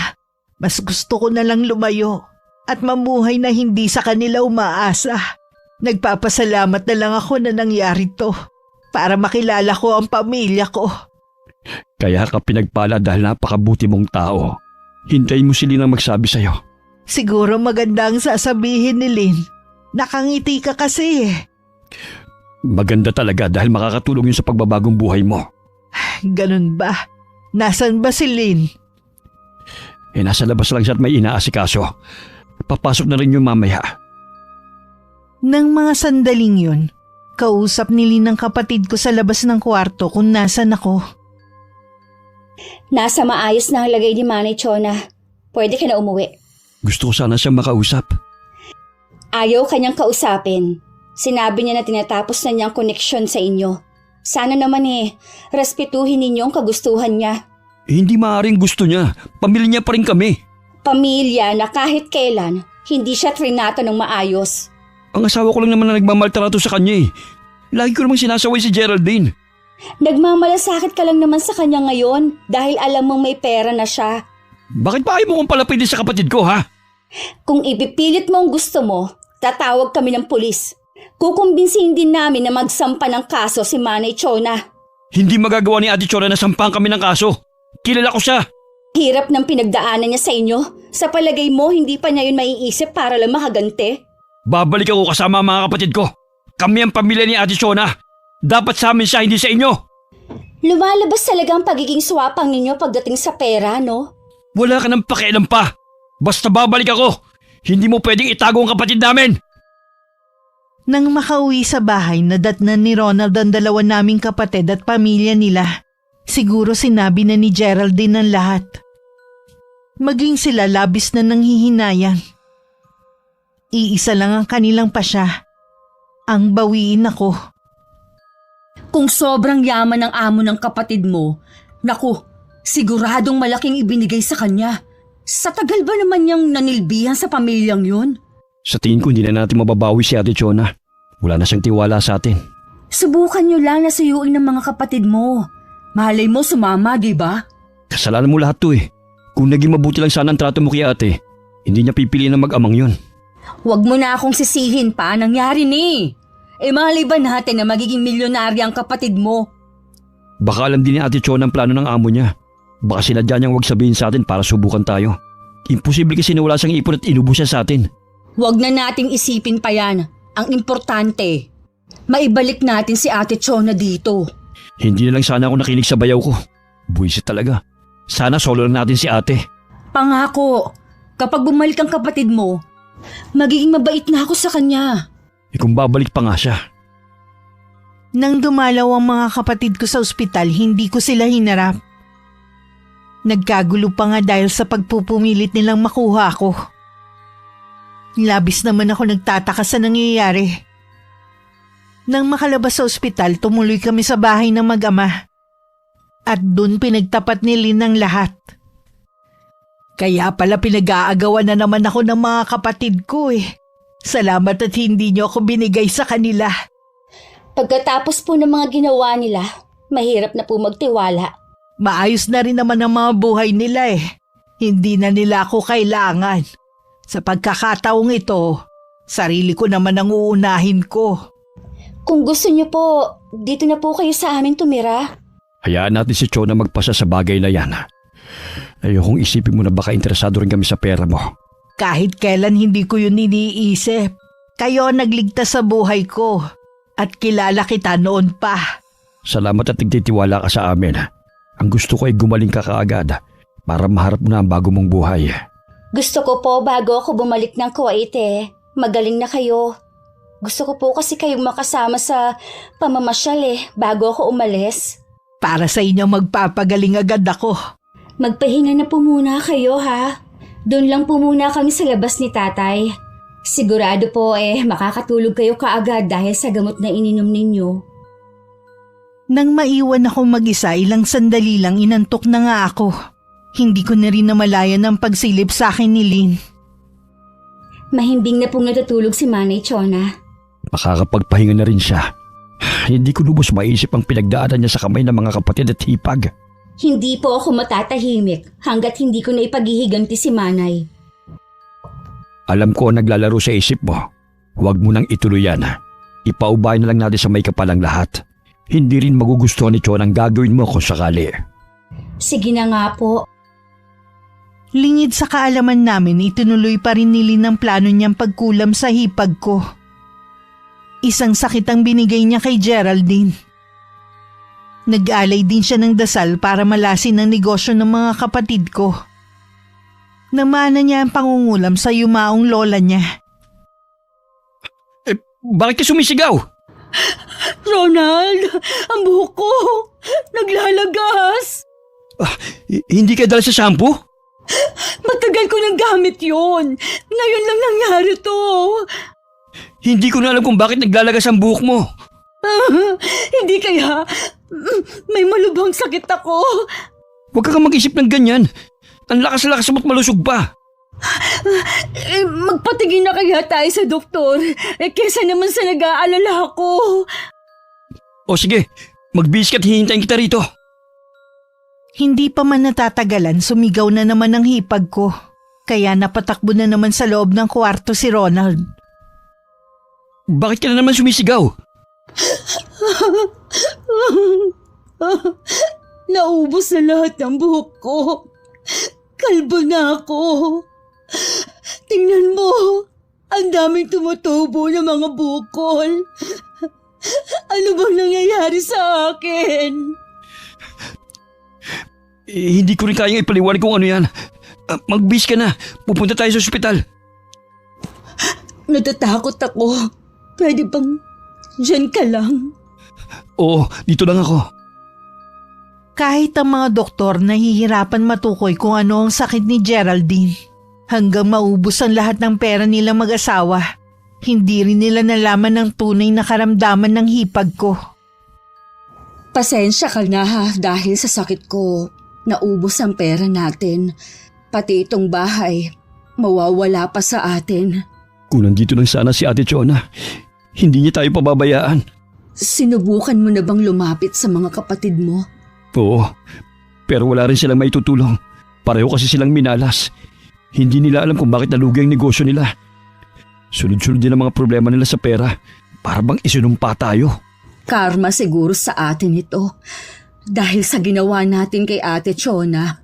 Mas gusto ko na lang lumayo at mamuhay na hindi sa kanila umaasa. Nagpapasalamat na lang ako na nangyari to para makilala ko ang pamilya ko. Kaya ka pinagpala dahil napakabuti mong tao. Hintayin mo si Lynn ang magsabi sa'yo. Siguro maganda ang sasabihin ni Lynn. Nakangiti ka kasi Maganda talaga dahil makakatulong yun sa pagbabagong buhay mo. Ganun ba? Nasaan ba si Lynn? Nasa labas lang siya at may inaasikaso. Papasok na rin yung mamaya. Nang mga sandaling yun, kausap ni Lynn ang kapatid ko sa labas ng kwarto kung nasan ako. Nasa maayos na ang lagay ni Manay Chona. Pwede ka na umuwi. Gusto ko sana siyang makausap. Ayaw kanyang kausapin. Sinabi niya na tinatapos na niyang koneksyon sa inyo. Sana naman respetuhin ninyo ang kagustuhan niya. Hindi maaaring gusto niya. Pamilya niya pa rin kami. Pamilya na kahit kailan, hindi siya trinato ng maayos. Ang asawa ko lang naman na nagmamaltrato sa kanya Lagi ko namang sinasaway si Geraldine. Nagmamalasakit ka lang naman sa kanya ngayon dahil alam mong may pera na siya. Bakit pa ayaw mo kong palapitin sa kapatid ko, ha? Kung ipipilit mo ang gusto mo, tatawag kami ng pulis. Kukumbinsihin din namin na magsampa ng kaso si Manay Chona. Hindi magagawa ni Ate Chona na sampahan kami ng kaso. Kilala ko siya. Hirap ng pinagdaanan niya sa inyo. Sa palagay mo, hindi pa niya yun maiisip para lang makagante? Babalik ako kasama ang mga kapatid ko. Kami ang pamilya ni Ate Chona. Dapat sa amin siya, hindi sa inyo. Lumalabas talaga ang pagiging swapang ninyo pagdating sa pera, no? Wala ka ng pakialam pa. Basta babalik ako. Hindi mo pwedeng itago ang kapatid namin. Nang makauwi sa bahay, nadatnan ni Ronald ang dalawa naming kapatid at pamilya nila. Siguro sinabi na ni Geraldine ang lahat. Maging sila labis na nanghihinayang. Iisa lang ang kanilang pasya. Ang bawiin ako. Kung sobrang yaman ng amo ng kapatid mo, naku, siguradong malaking ibinigay sa kanya. Sa tagal ba naman niyang nanilbihan sa pamilyang yun? Sa tingin ko hindi na natin mababawi si Ate Chona. Wala na siyang tiwala sa atin. Subukan nyo lang na suyuin ng mga kapatid mo. Malay mo sumama, di ba? Kasalanan mo lahat to eh. Kung naging mabuti lang sana ang trato mo kay ate, hindi niya pipiliin na mag-amang yun. Huwag mo na akong sisihin pa, nangyari ni. Malay ba natin na magiging milyonarya ang kapatid mo? Baka alam din ni Ate Chona ang plano ng amo niya. Baka sinadya niyang huwag sabihin sa atin para subukan tayo. Imposible kasi na wala siyang ipon at inubos siya sa atin. Huwag na nating isipin pa yan. Ang importante, maibalik natin si Ate Chona dito. Hindi na lang sana ako nakinig sa bayaw ko. Buwisit talaga. Sana solo lang natin si ate. Pangako, kapag bumalik ang kapatid mo, magiging mabait na ako sa kanya. Kung babalik pa nga siya. Nang dumalaw ang mga kapatid ko sa ospital, hindi ko sila hinarap. Nagkagulo pa nga dahil sa pagpupumilit nilang makuha ako. Labis naman ako nagtataka sa nangyayari. Nang makalabas sa ospital, tumuloy kami sa bahay ng mag-ama. At dun pinagtapat ni Lynn ang lahat. Kaya pala pinag-aagawan na naman ako ng mga kapatid ko eh. Salamat at hindi niyo ako binigay sa kanila. Pagkatapos po ng mga ginawa nila, mahirap na po magtiwala. Maayos na rin naman ang mga buhay nila eh. Hindi na nila ako kailangan. Sa pagkakataong ito, sarili ko naman ang uunahin ko. Kung gusto niyo po, dito na po kayo sa amin tumira. Hayaan natin si Chona magpasa sa bagay na yan. Ayokong isipin mo na baka interesado rin kami sa pera mo. Kahit kailan hindi ko yun iniisip. Kayo nagligtas sa buhay ko. At kilala kita noon pa. Salamat at nagtitiwala ka sa amin. Ang gusto ko ay gumaling ka kaagad para maharap mo na ang bago mong buhay. Gusto ko po bago ako bumalik ng Kuwait magaling na kayo. Gusto ko po kasi kayong makasama sa pamamasyal bago ako umalis. Para sa inyo magpapagaling agad ako. Magpahinga na po muna kayo ha. Doon lang po muna kami sa labas ni tatay. Sigurado po makakatulog kayo kaagad dahil sa gamot na ininom ninyo. Nang maiwan ako mag-isa, ilang sandali lang inantok na nga ako. Hindi ko na rin namalayan ang pagsilip sa akin ni Lynn. Mahimbing na pong natutulog si Manay Chona. Makakapagpahinga na rin siya. Hindi ko lubos maisip ang pinagdaanan niya sa kamay ng mga kapatid at hipag. Hindi po ako matatahimik hanggat hindi ko na ipaghihiganti si Manay. Alam ko ang naglalaro sa isip mo. Huwag mo nang ituloy yan. Ipaubay na lang natin sa may kapalang lahat. Hindi rin magugustuhan ni Chon ang gagawin mo kung sakali. Sige na nga po. Lingid sa kaalaman namin, itinuloy pa rin ni Lynn ang plano niyang pagkulam sa hipag ko. Isang sakit ang binigay niya kay Geraldine. Nag-alay din siya ng dasal para malasin ang negosyo ng mga kapatid ko. Namana niya ang pangungulam sa yumaong lola niya. Bakit ka sumisigaw? Ronald, ang buhok ko naglalagas. Hindi ka dala sa shampoo? Matagal ko nang gamit yun. Ngayon lang nangyari to. Hindi ko na alam kung bakit naglalagas ang buhok mo. Hindi kaya may malubhang sakit ako. Huwag ka mag-isip ng ganyan. Ang lakas-lakas mo't malusog pa. Magpatingin na kaya tayo sa doktor. Kesa naman sa nag-aalala ako. O sige, magbihis ka at hihintayin kita rito. Hindi pa man natatagalan, sumigaw na naman ang hipag ko. Kaya napatakbo na naman sa loob ng kwarto si Ronald. Bakit ka na naman sumisigaw? Naubos na lahat ng buhok ko. Kalbo na ako. Tingnan mo, ang daming tumutubo ng mga bukol. Ano bang nangyayari sa akin? Hindi ko rin kayang ipaliwanag kung ano yan. Magbihis ka na, pupunta tayo sa ospital. Natatakot ako. Pwede bang dyan ka lang? Oo, dito lang ako. Kahit ang mga doktor nahihirapan matukoy kung ano ang sakit ni Geraldine. Hanggang maubos ang lahat ng pera nilang mag-asawa, hindi rin nila nalaman ang tunay na karamdaman ng hipag ko. Pasensya ka na ha dahil sa sakit ko. Naubos ang pera natin. Pati itong bahay, mawawala pa sa atin. Kung nandito lang sana si Ate Chona, Hindi niya tayo pababayaan. Sinubukan mo na bang lumapit sa mga kapatid mo? Oo, pero wala rin silang maitutulong. Pareho kasi silang minalas. Hindi nila alam kung bakit nalugi ang negosyo nila. Sunod-sunod din ang mga problema nila sa pera. Para bang isinumpa tayo. Karma siguro sa atin ito. Dahil sa ginawa natin kay Ate Chona.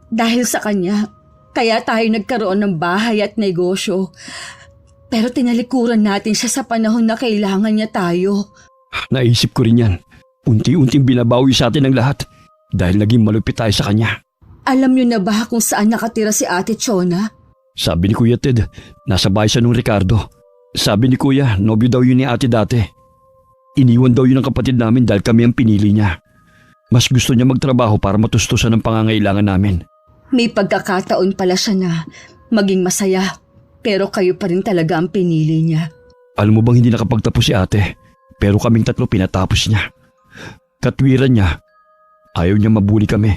Dahil sa kanya, kaya tayo nagkaroon ng bahay at negosyo. Pero tinalikuran natin siya sa panahon na kailangan niya tayo. Naisip ko rin yan. Unti-unting binabawi sa atin ang lahat. Dahil naging malupit tayo sa kanya. Alam niyo na ba kung saan nakatira si Ate Chona? Sabi ni Kuya Ted, nasa bahay siya nung Ricardo. Sabi ni Kuya, nobyo daw yun ni ate dati. Iniwan daw yun ng kapatid namin dahil kami ang pinili niya. Mas gusto niya magtrabaho para matustusan ang pangangailangan namin. May pagkakataon pala siya na maging masaya. Pero kayo pa rin talaga ang pinili niya. Alam mo bang hindi nakapagtapos si ate, pero kaming tatlo pinatapos niya. Katwiran niya, ayaw niya mabuli kami.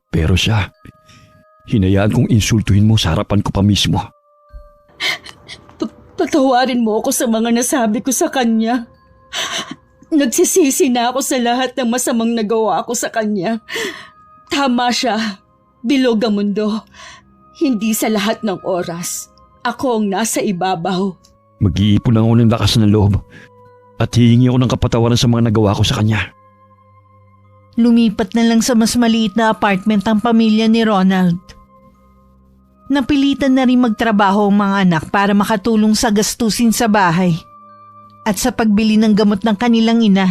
Pero siya, hinayaan kong insultuhin mo sa harapan ko pa mismo. Patawarin mo ako sa mga nasabi ko sa kanya. Nagsisisi na ako sa lahat ng masamang nagawa ko sa kanya. Tama siya, bilog ang mundo. Hindi sa lahat ng oras, ako ang nasa ibabaw. Mag-iipon lang ako ng lakas ng loob at hihingi ako ng kapatawaran sa mga nagawa ko sa kanya. Lumipat na lang sa mas maliit na apartment ang pamilya ni Ronald. Napilitan na rin magtrabaho ang mga anak para makatulong sa gastusin sa bahay at sa pagbili ng gamot ng kanilang ina.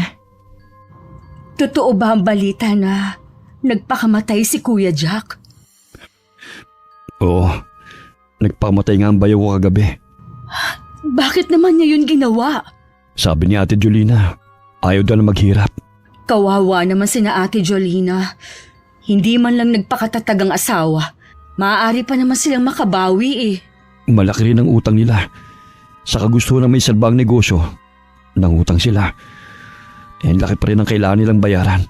Totoo ba ang balita na nagpakamatay si Kuya Jack? Oo, nagpamatay nga ang bayaw ko kagabi. Bakit naman niya yun ginawa? Sabi ni Ate Jolina, ayaw daw na maghirap. Kawawa naman sina Ate Jolina. Hindi man lang nagpakatatag ang asawa. Maaari pa naman silang makabawi eh. Malaki rin ang utang nila. Sa kagustuhan ng may salbang negosyo, nangutang sila. Ang laki pa rin ang kailangan nilang bayaran.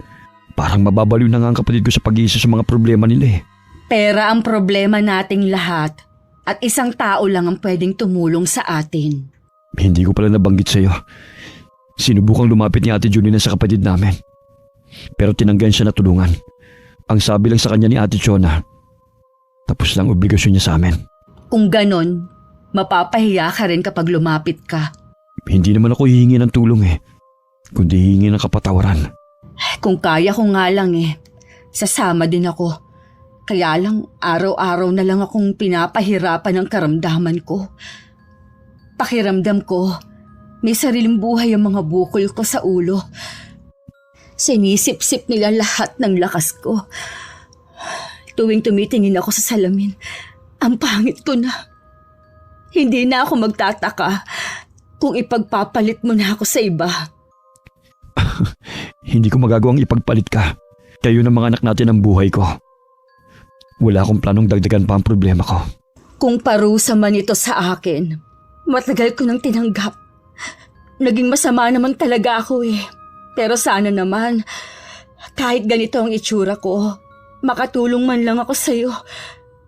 Parang mababaliw na nga ang kapatid ko sa pag-iisa sa mga problema nila eh. Pera ang problema nating lahat at isang tao lang ang pwedeng tumulong sa atin. Hindi ko pala nabanggit sa'yo. Sinubukang lumapit ni Ate Junina sa kapatid namin. Pero tinanggan siya na tulungan. Ang sabi lang sa kanya ni Ate Chona, tapos lang obligasyon niya sa amin. Kung ganon, mapapahiya ka rin kapag lumapit ka. Hindi naman ako hihingi ng tulong eh, kundi hihingi ng kapatawaran. Kung kaya ko nga lang eh, sasama din ako. Kaya lang araw-araw na lang akong pinapahirapan ng karamdaman ko. Pakiramdam ko, may sariling buhay ang mga bukol ko sa ulo. Sinisip-sip nila lahat ng lakas ko. Tuwing tumitingin ako sa salamin, ang pangit ko na. Hindi na ako magtataka kung ipagpapalit mo na ako sa iba. Hindi ko magagawang ipagpalit ka. Kayo ng mga anak natin ang buhay ko. Wala akong planong dagdagan pa ang problema ko. Kung parusa man ito sa akin, matagal ko nang tinanggap. Naging masama naman talaga ako eh. Pero sana naman, kahit ganito ang itsura ko, makatulong man lang ako sa'yo.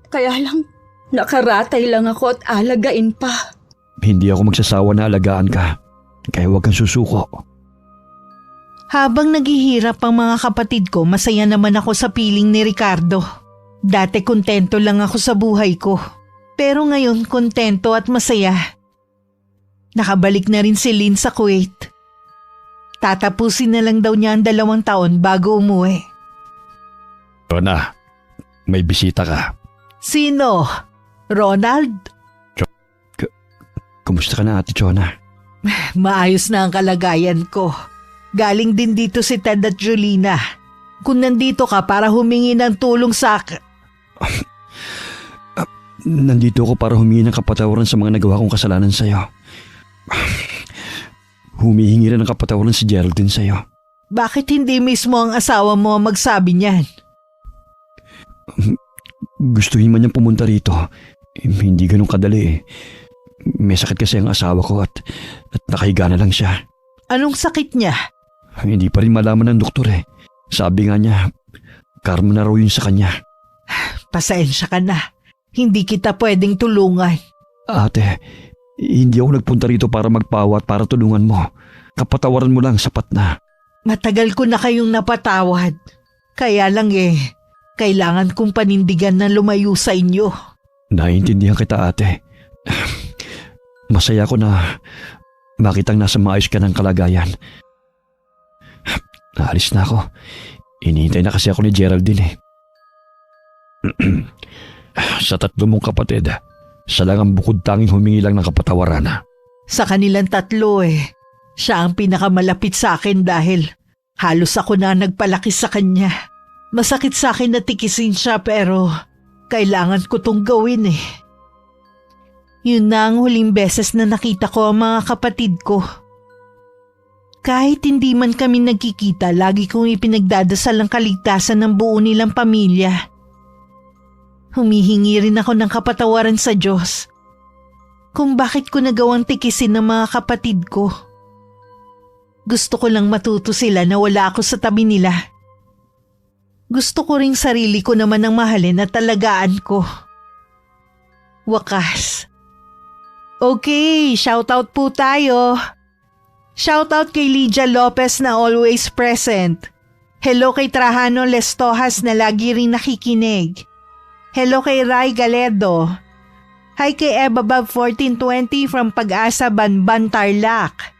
Kaya lang, nakaratay lang ako at alagain pa. Hindi ako magsasawa na alagaan ka. Kaya huwag kang susuko. Habang naghihirap ang mga kapatid ko, masaya naman ako sa piling ni Ricardo. Dati kontento lang ako sa buhay ko. Pero ngayon kontento at masaya. Nakabalik na rin si Lynn sa Kuwait. Tatapusin na lang daw niya ang 2 taon bago umuwi. Rona, may bisita ka. Sino? Ronald? Kumusta ka na, Ate Chona? Maayos na ang kalagayan ko. Galing din dito si Ted at Jolina. Kung nandito ka para humingi ng tulong sa akin. Nandito ako para humingi ng kapatawaran sa mga nagawa kong kasalanan sa'yo. Humihingi rin ng kapatawaran si Geraldine sa'yo. Bakit hindi mismo ang asawa mo ang magsabi niyan? Gustuhin man niyang pumunta rito. Hindi ganun kadali eh. May sakit kasi ang asawa ko at nakahiga na lang siya. Anong sakit niya? Hindi pa rin malaman ng doktor eh. Sabi nga niya, karma na raw yun sa kanya. Pasensya ka na. Hindi kita pwedeng tulungan. Ate, Hindi ako nagpunta rito para magpawa at para tulungan mo. Kapatawaran mo lang, sapat na. Matagal ko na kayong napatawad. Kaya lang kailangan kong panindigan na lumayo sa inyo. Naiintindihan kita, ate. Masaya ko na makitang nasa maayos ka ng kalagayan. Naalis na ako. Inihintay na kasi ako ni Geraldine Sa 3 mong kapatid, siya lang ang bukod tanging humingi lang ng kapatawaran. Sa kanilang 3 siya ang pinakamalapit sa akin dahil halos ako na nagpalaki sa kanya. Masakit sa akin na tikisin siya pero kailangan ko tong gawin Yun na ang huling beses na nakita ko ang mga kapatid ko. Kahit hindi man kami nagkikita, lagi kong ipinagdadasal ang kaligtasan ng buo nilang pamilya. Humihingi rin ako ng kapatawaran sa Diyos kung bakit ko nagawang tikisin ng mga kapatid ko. Gusto ko lang matuto sila na wala ako sa tabi nila. Gusto ko ring sarili ko naman ang mahalin at talagaan ko. Wakas. Okay, shoutout po tayo. Shoutout kay Lydia Lopez na always present. Hello kay Trajano Lestojas na lagi ring nakikinig. Hello kay Rai Galedo. Hi kay Eva Bob 1420 from Pag-asa Banban, Tarlac.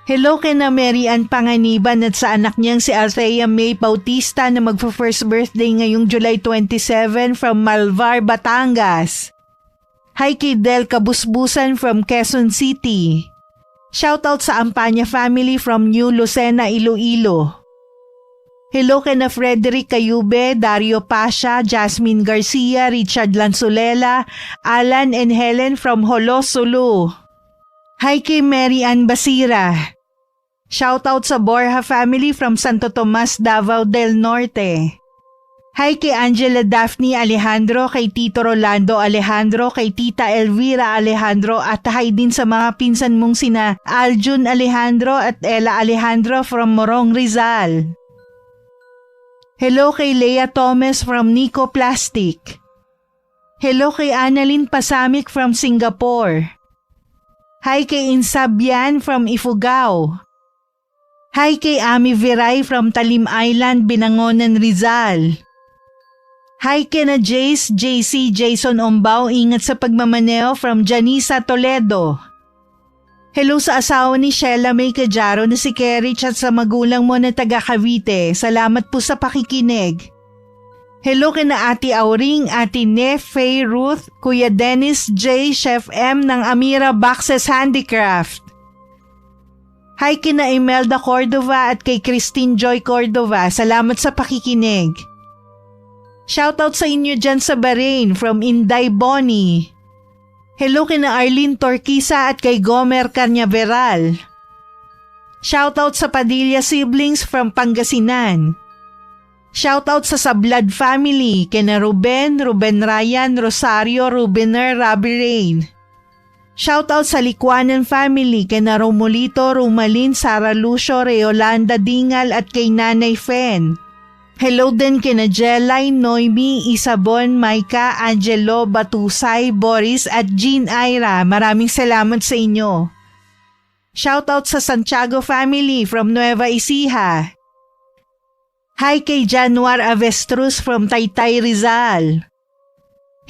Hello kay na Mary Ann Panganiban at sa anak niyang si Althea May Bautista na magfa-first birthday ngayong July 27 from Malvar, Batangas. Hi kay Del Kabusbusan from Quezon City. Shoutout sa Ampanya family from New Lucena, Iloilo. Hello kay na Frederick Cayube, Dario Pasha, Jasmine Garcia, Richard Lanzulela, Alan and Helen from Holo, Sulu. Hi kay Mary Ann Basira. Shoutout sa Borja family from Santo Tomas, Davao del Norte. Hi kay Angela Daphne Alejandro, kay Tito Rolando Alejandro, kay Tita Elvira Alejandro at hi din sa mga pinsan mong sina Aljun Alejandro at Ella Alejandro from Morong, Rizal. Hello kay Lea Thomas from Nico Plastic. Hello kay Annalyn Pasamik from Singapore. Hi kay Insabian from Ifugao. Hi kay Ami Viray from Talim Island, Binangonan, Rizal. Hi kay na Jace, JC, Jason Ombao, ingat sa pagmamaneo from Janisa, Toledo. Hello sa asawa ni Sheila May Cajaro na si Kerich at sa magulang mo na taga Cavite. Salamat po sa pakikinig. Hello kay na Ate Auring, Ate Nef, Faye Ruth, Kuya Dennis J, Chef M ng Amira Boxes Handicraft. Hi kay na Imelda Cordova at kay Christine Joy Cordova. Salamat sa pakikinig. Shoutout sa inyo dyan sa Bahrain from Inday Bonnie. Hello kay na Arlene Torquisa at kay Gomer Carnaveral. Shoutout sa Padilla siblings from Pangasinan. Shoutout sa Sablad family kay na Ruben Ryan, Rosario, Rubener, Rabi Rain. Shoutout sa Likwanan family kay na Romolito, Rumalin, Sara Lucio, Reolanda Dingal at kay Nanay Fen. Hello din kina Jelay, Noemi, Isabon, Maika, Angelo, Batusay, Boris at Jean Ira. Maraming salamat sa inyo. Shoutout sa Santiago family from Nueva Ecija. Hi kay Januar Avestruz from Taytay, Rizal.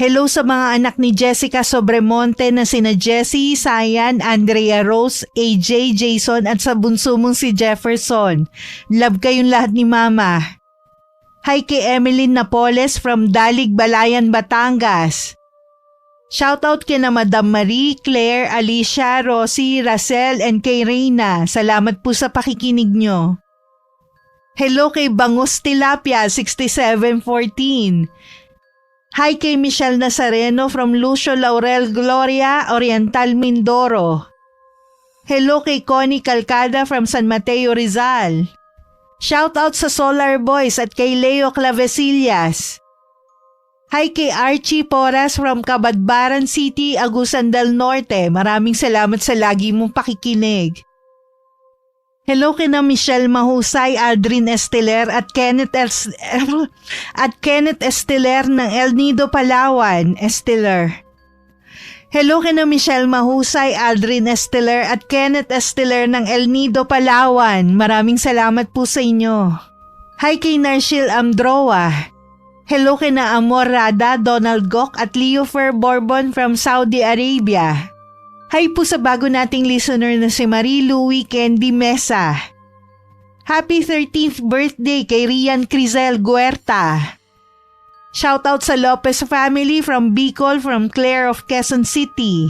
Hello sa mga anak ni Jessica Sobremonte na sina Jessie, Sayan, Andrea Rose, AJ, Jason at sa bunso mong si Jefferson. Love kayong lahat ni Mama. Hi kay Emeline Napoles from Dalig, Balayan, Batangas. Shoutout kina Madam Marie, Claire, Alicia, Rosie, Racel and kay Reyna. Salamat po sa pakikinig nyo. Hello kay Bangus Tilapia 6714. Hi kay Michelle Nazareno from Lucio Laurel Gloria, Oriental, Mindoro. Hello kay Connie Calcada from San Mateo, Rizal. Shoutout sa Solar Boys at kay Leo Clavesillas. Hi kay Archie Porras from Cabadbaran City, Agusan del Norte. Maraming salamat sa lagi mong pakikinig. Hello kay na Michelle Mahusay, Aldrin Esteler at Kenneth Esteler ng El Nido, Palawan, Esteler. Hello kina Michelle Mahusay, Aldrin Esteller at Kenneth Esteller ng El Nido, Palawan. Maraming salamat po sa inyo. Hi kay Narshil Amdroa. Hello kina Amor Rada, Donald Gok at Leo Fer Bourbon from Saudi Arabia. Hi po sa bago nating listener na si Marie Louie Candy Mesa. Happy 13th birthday kay Rian Crizel Guerta. Shoutout sa Lopez family from Bicol from Claire of Quezon City.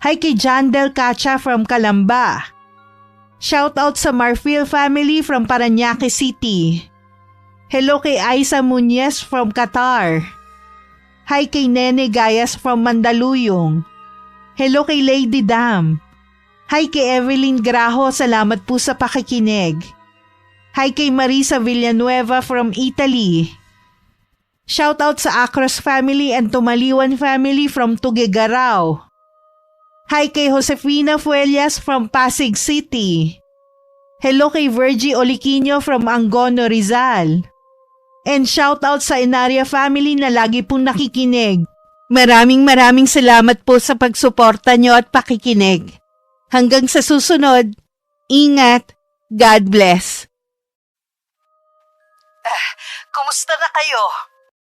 Hi kay John Del Cacha from Calamba. Shoutout sa Marfil family from Parañaque City. Hello kay Aiza Muñez from Qatar. Hi kay Nene Gayas from Mandaluyong. Hello kay Lady Dam. Hi kay Evelyn Graho, salamat po sa pakikinig. Hi kay Marisa Villanueva from Italy. Shoutout sa Acros family and Tumaliwan family from Tuguegarao. Hi kay Josefina Fuellas from Pasig City. Hello kay Virgie Oliquino from Angono, Rizal. And shoutout sa Inaria family na lagi pong nakikinig. Maraming salamat po sa pagsuporta nyo at pakikinig. Hanggang sa susunod, ingat, God bless. Kumusta na kayo?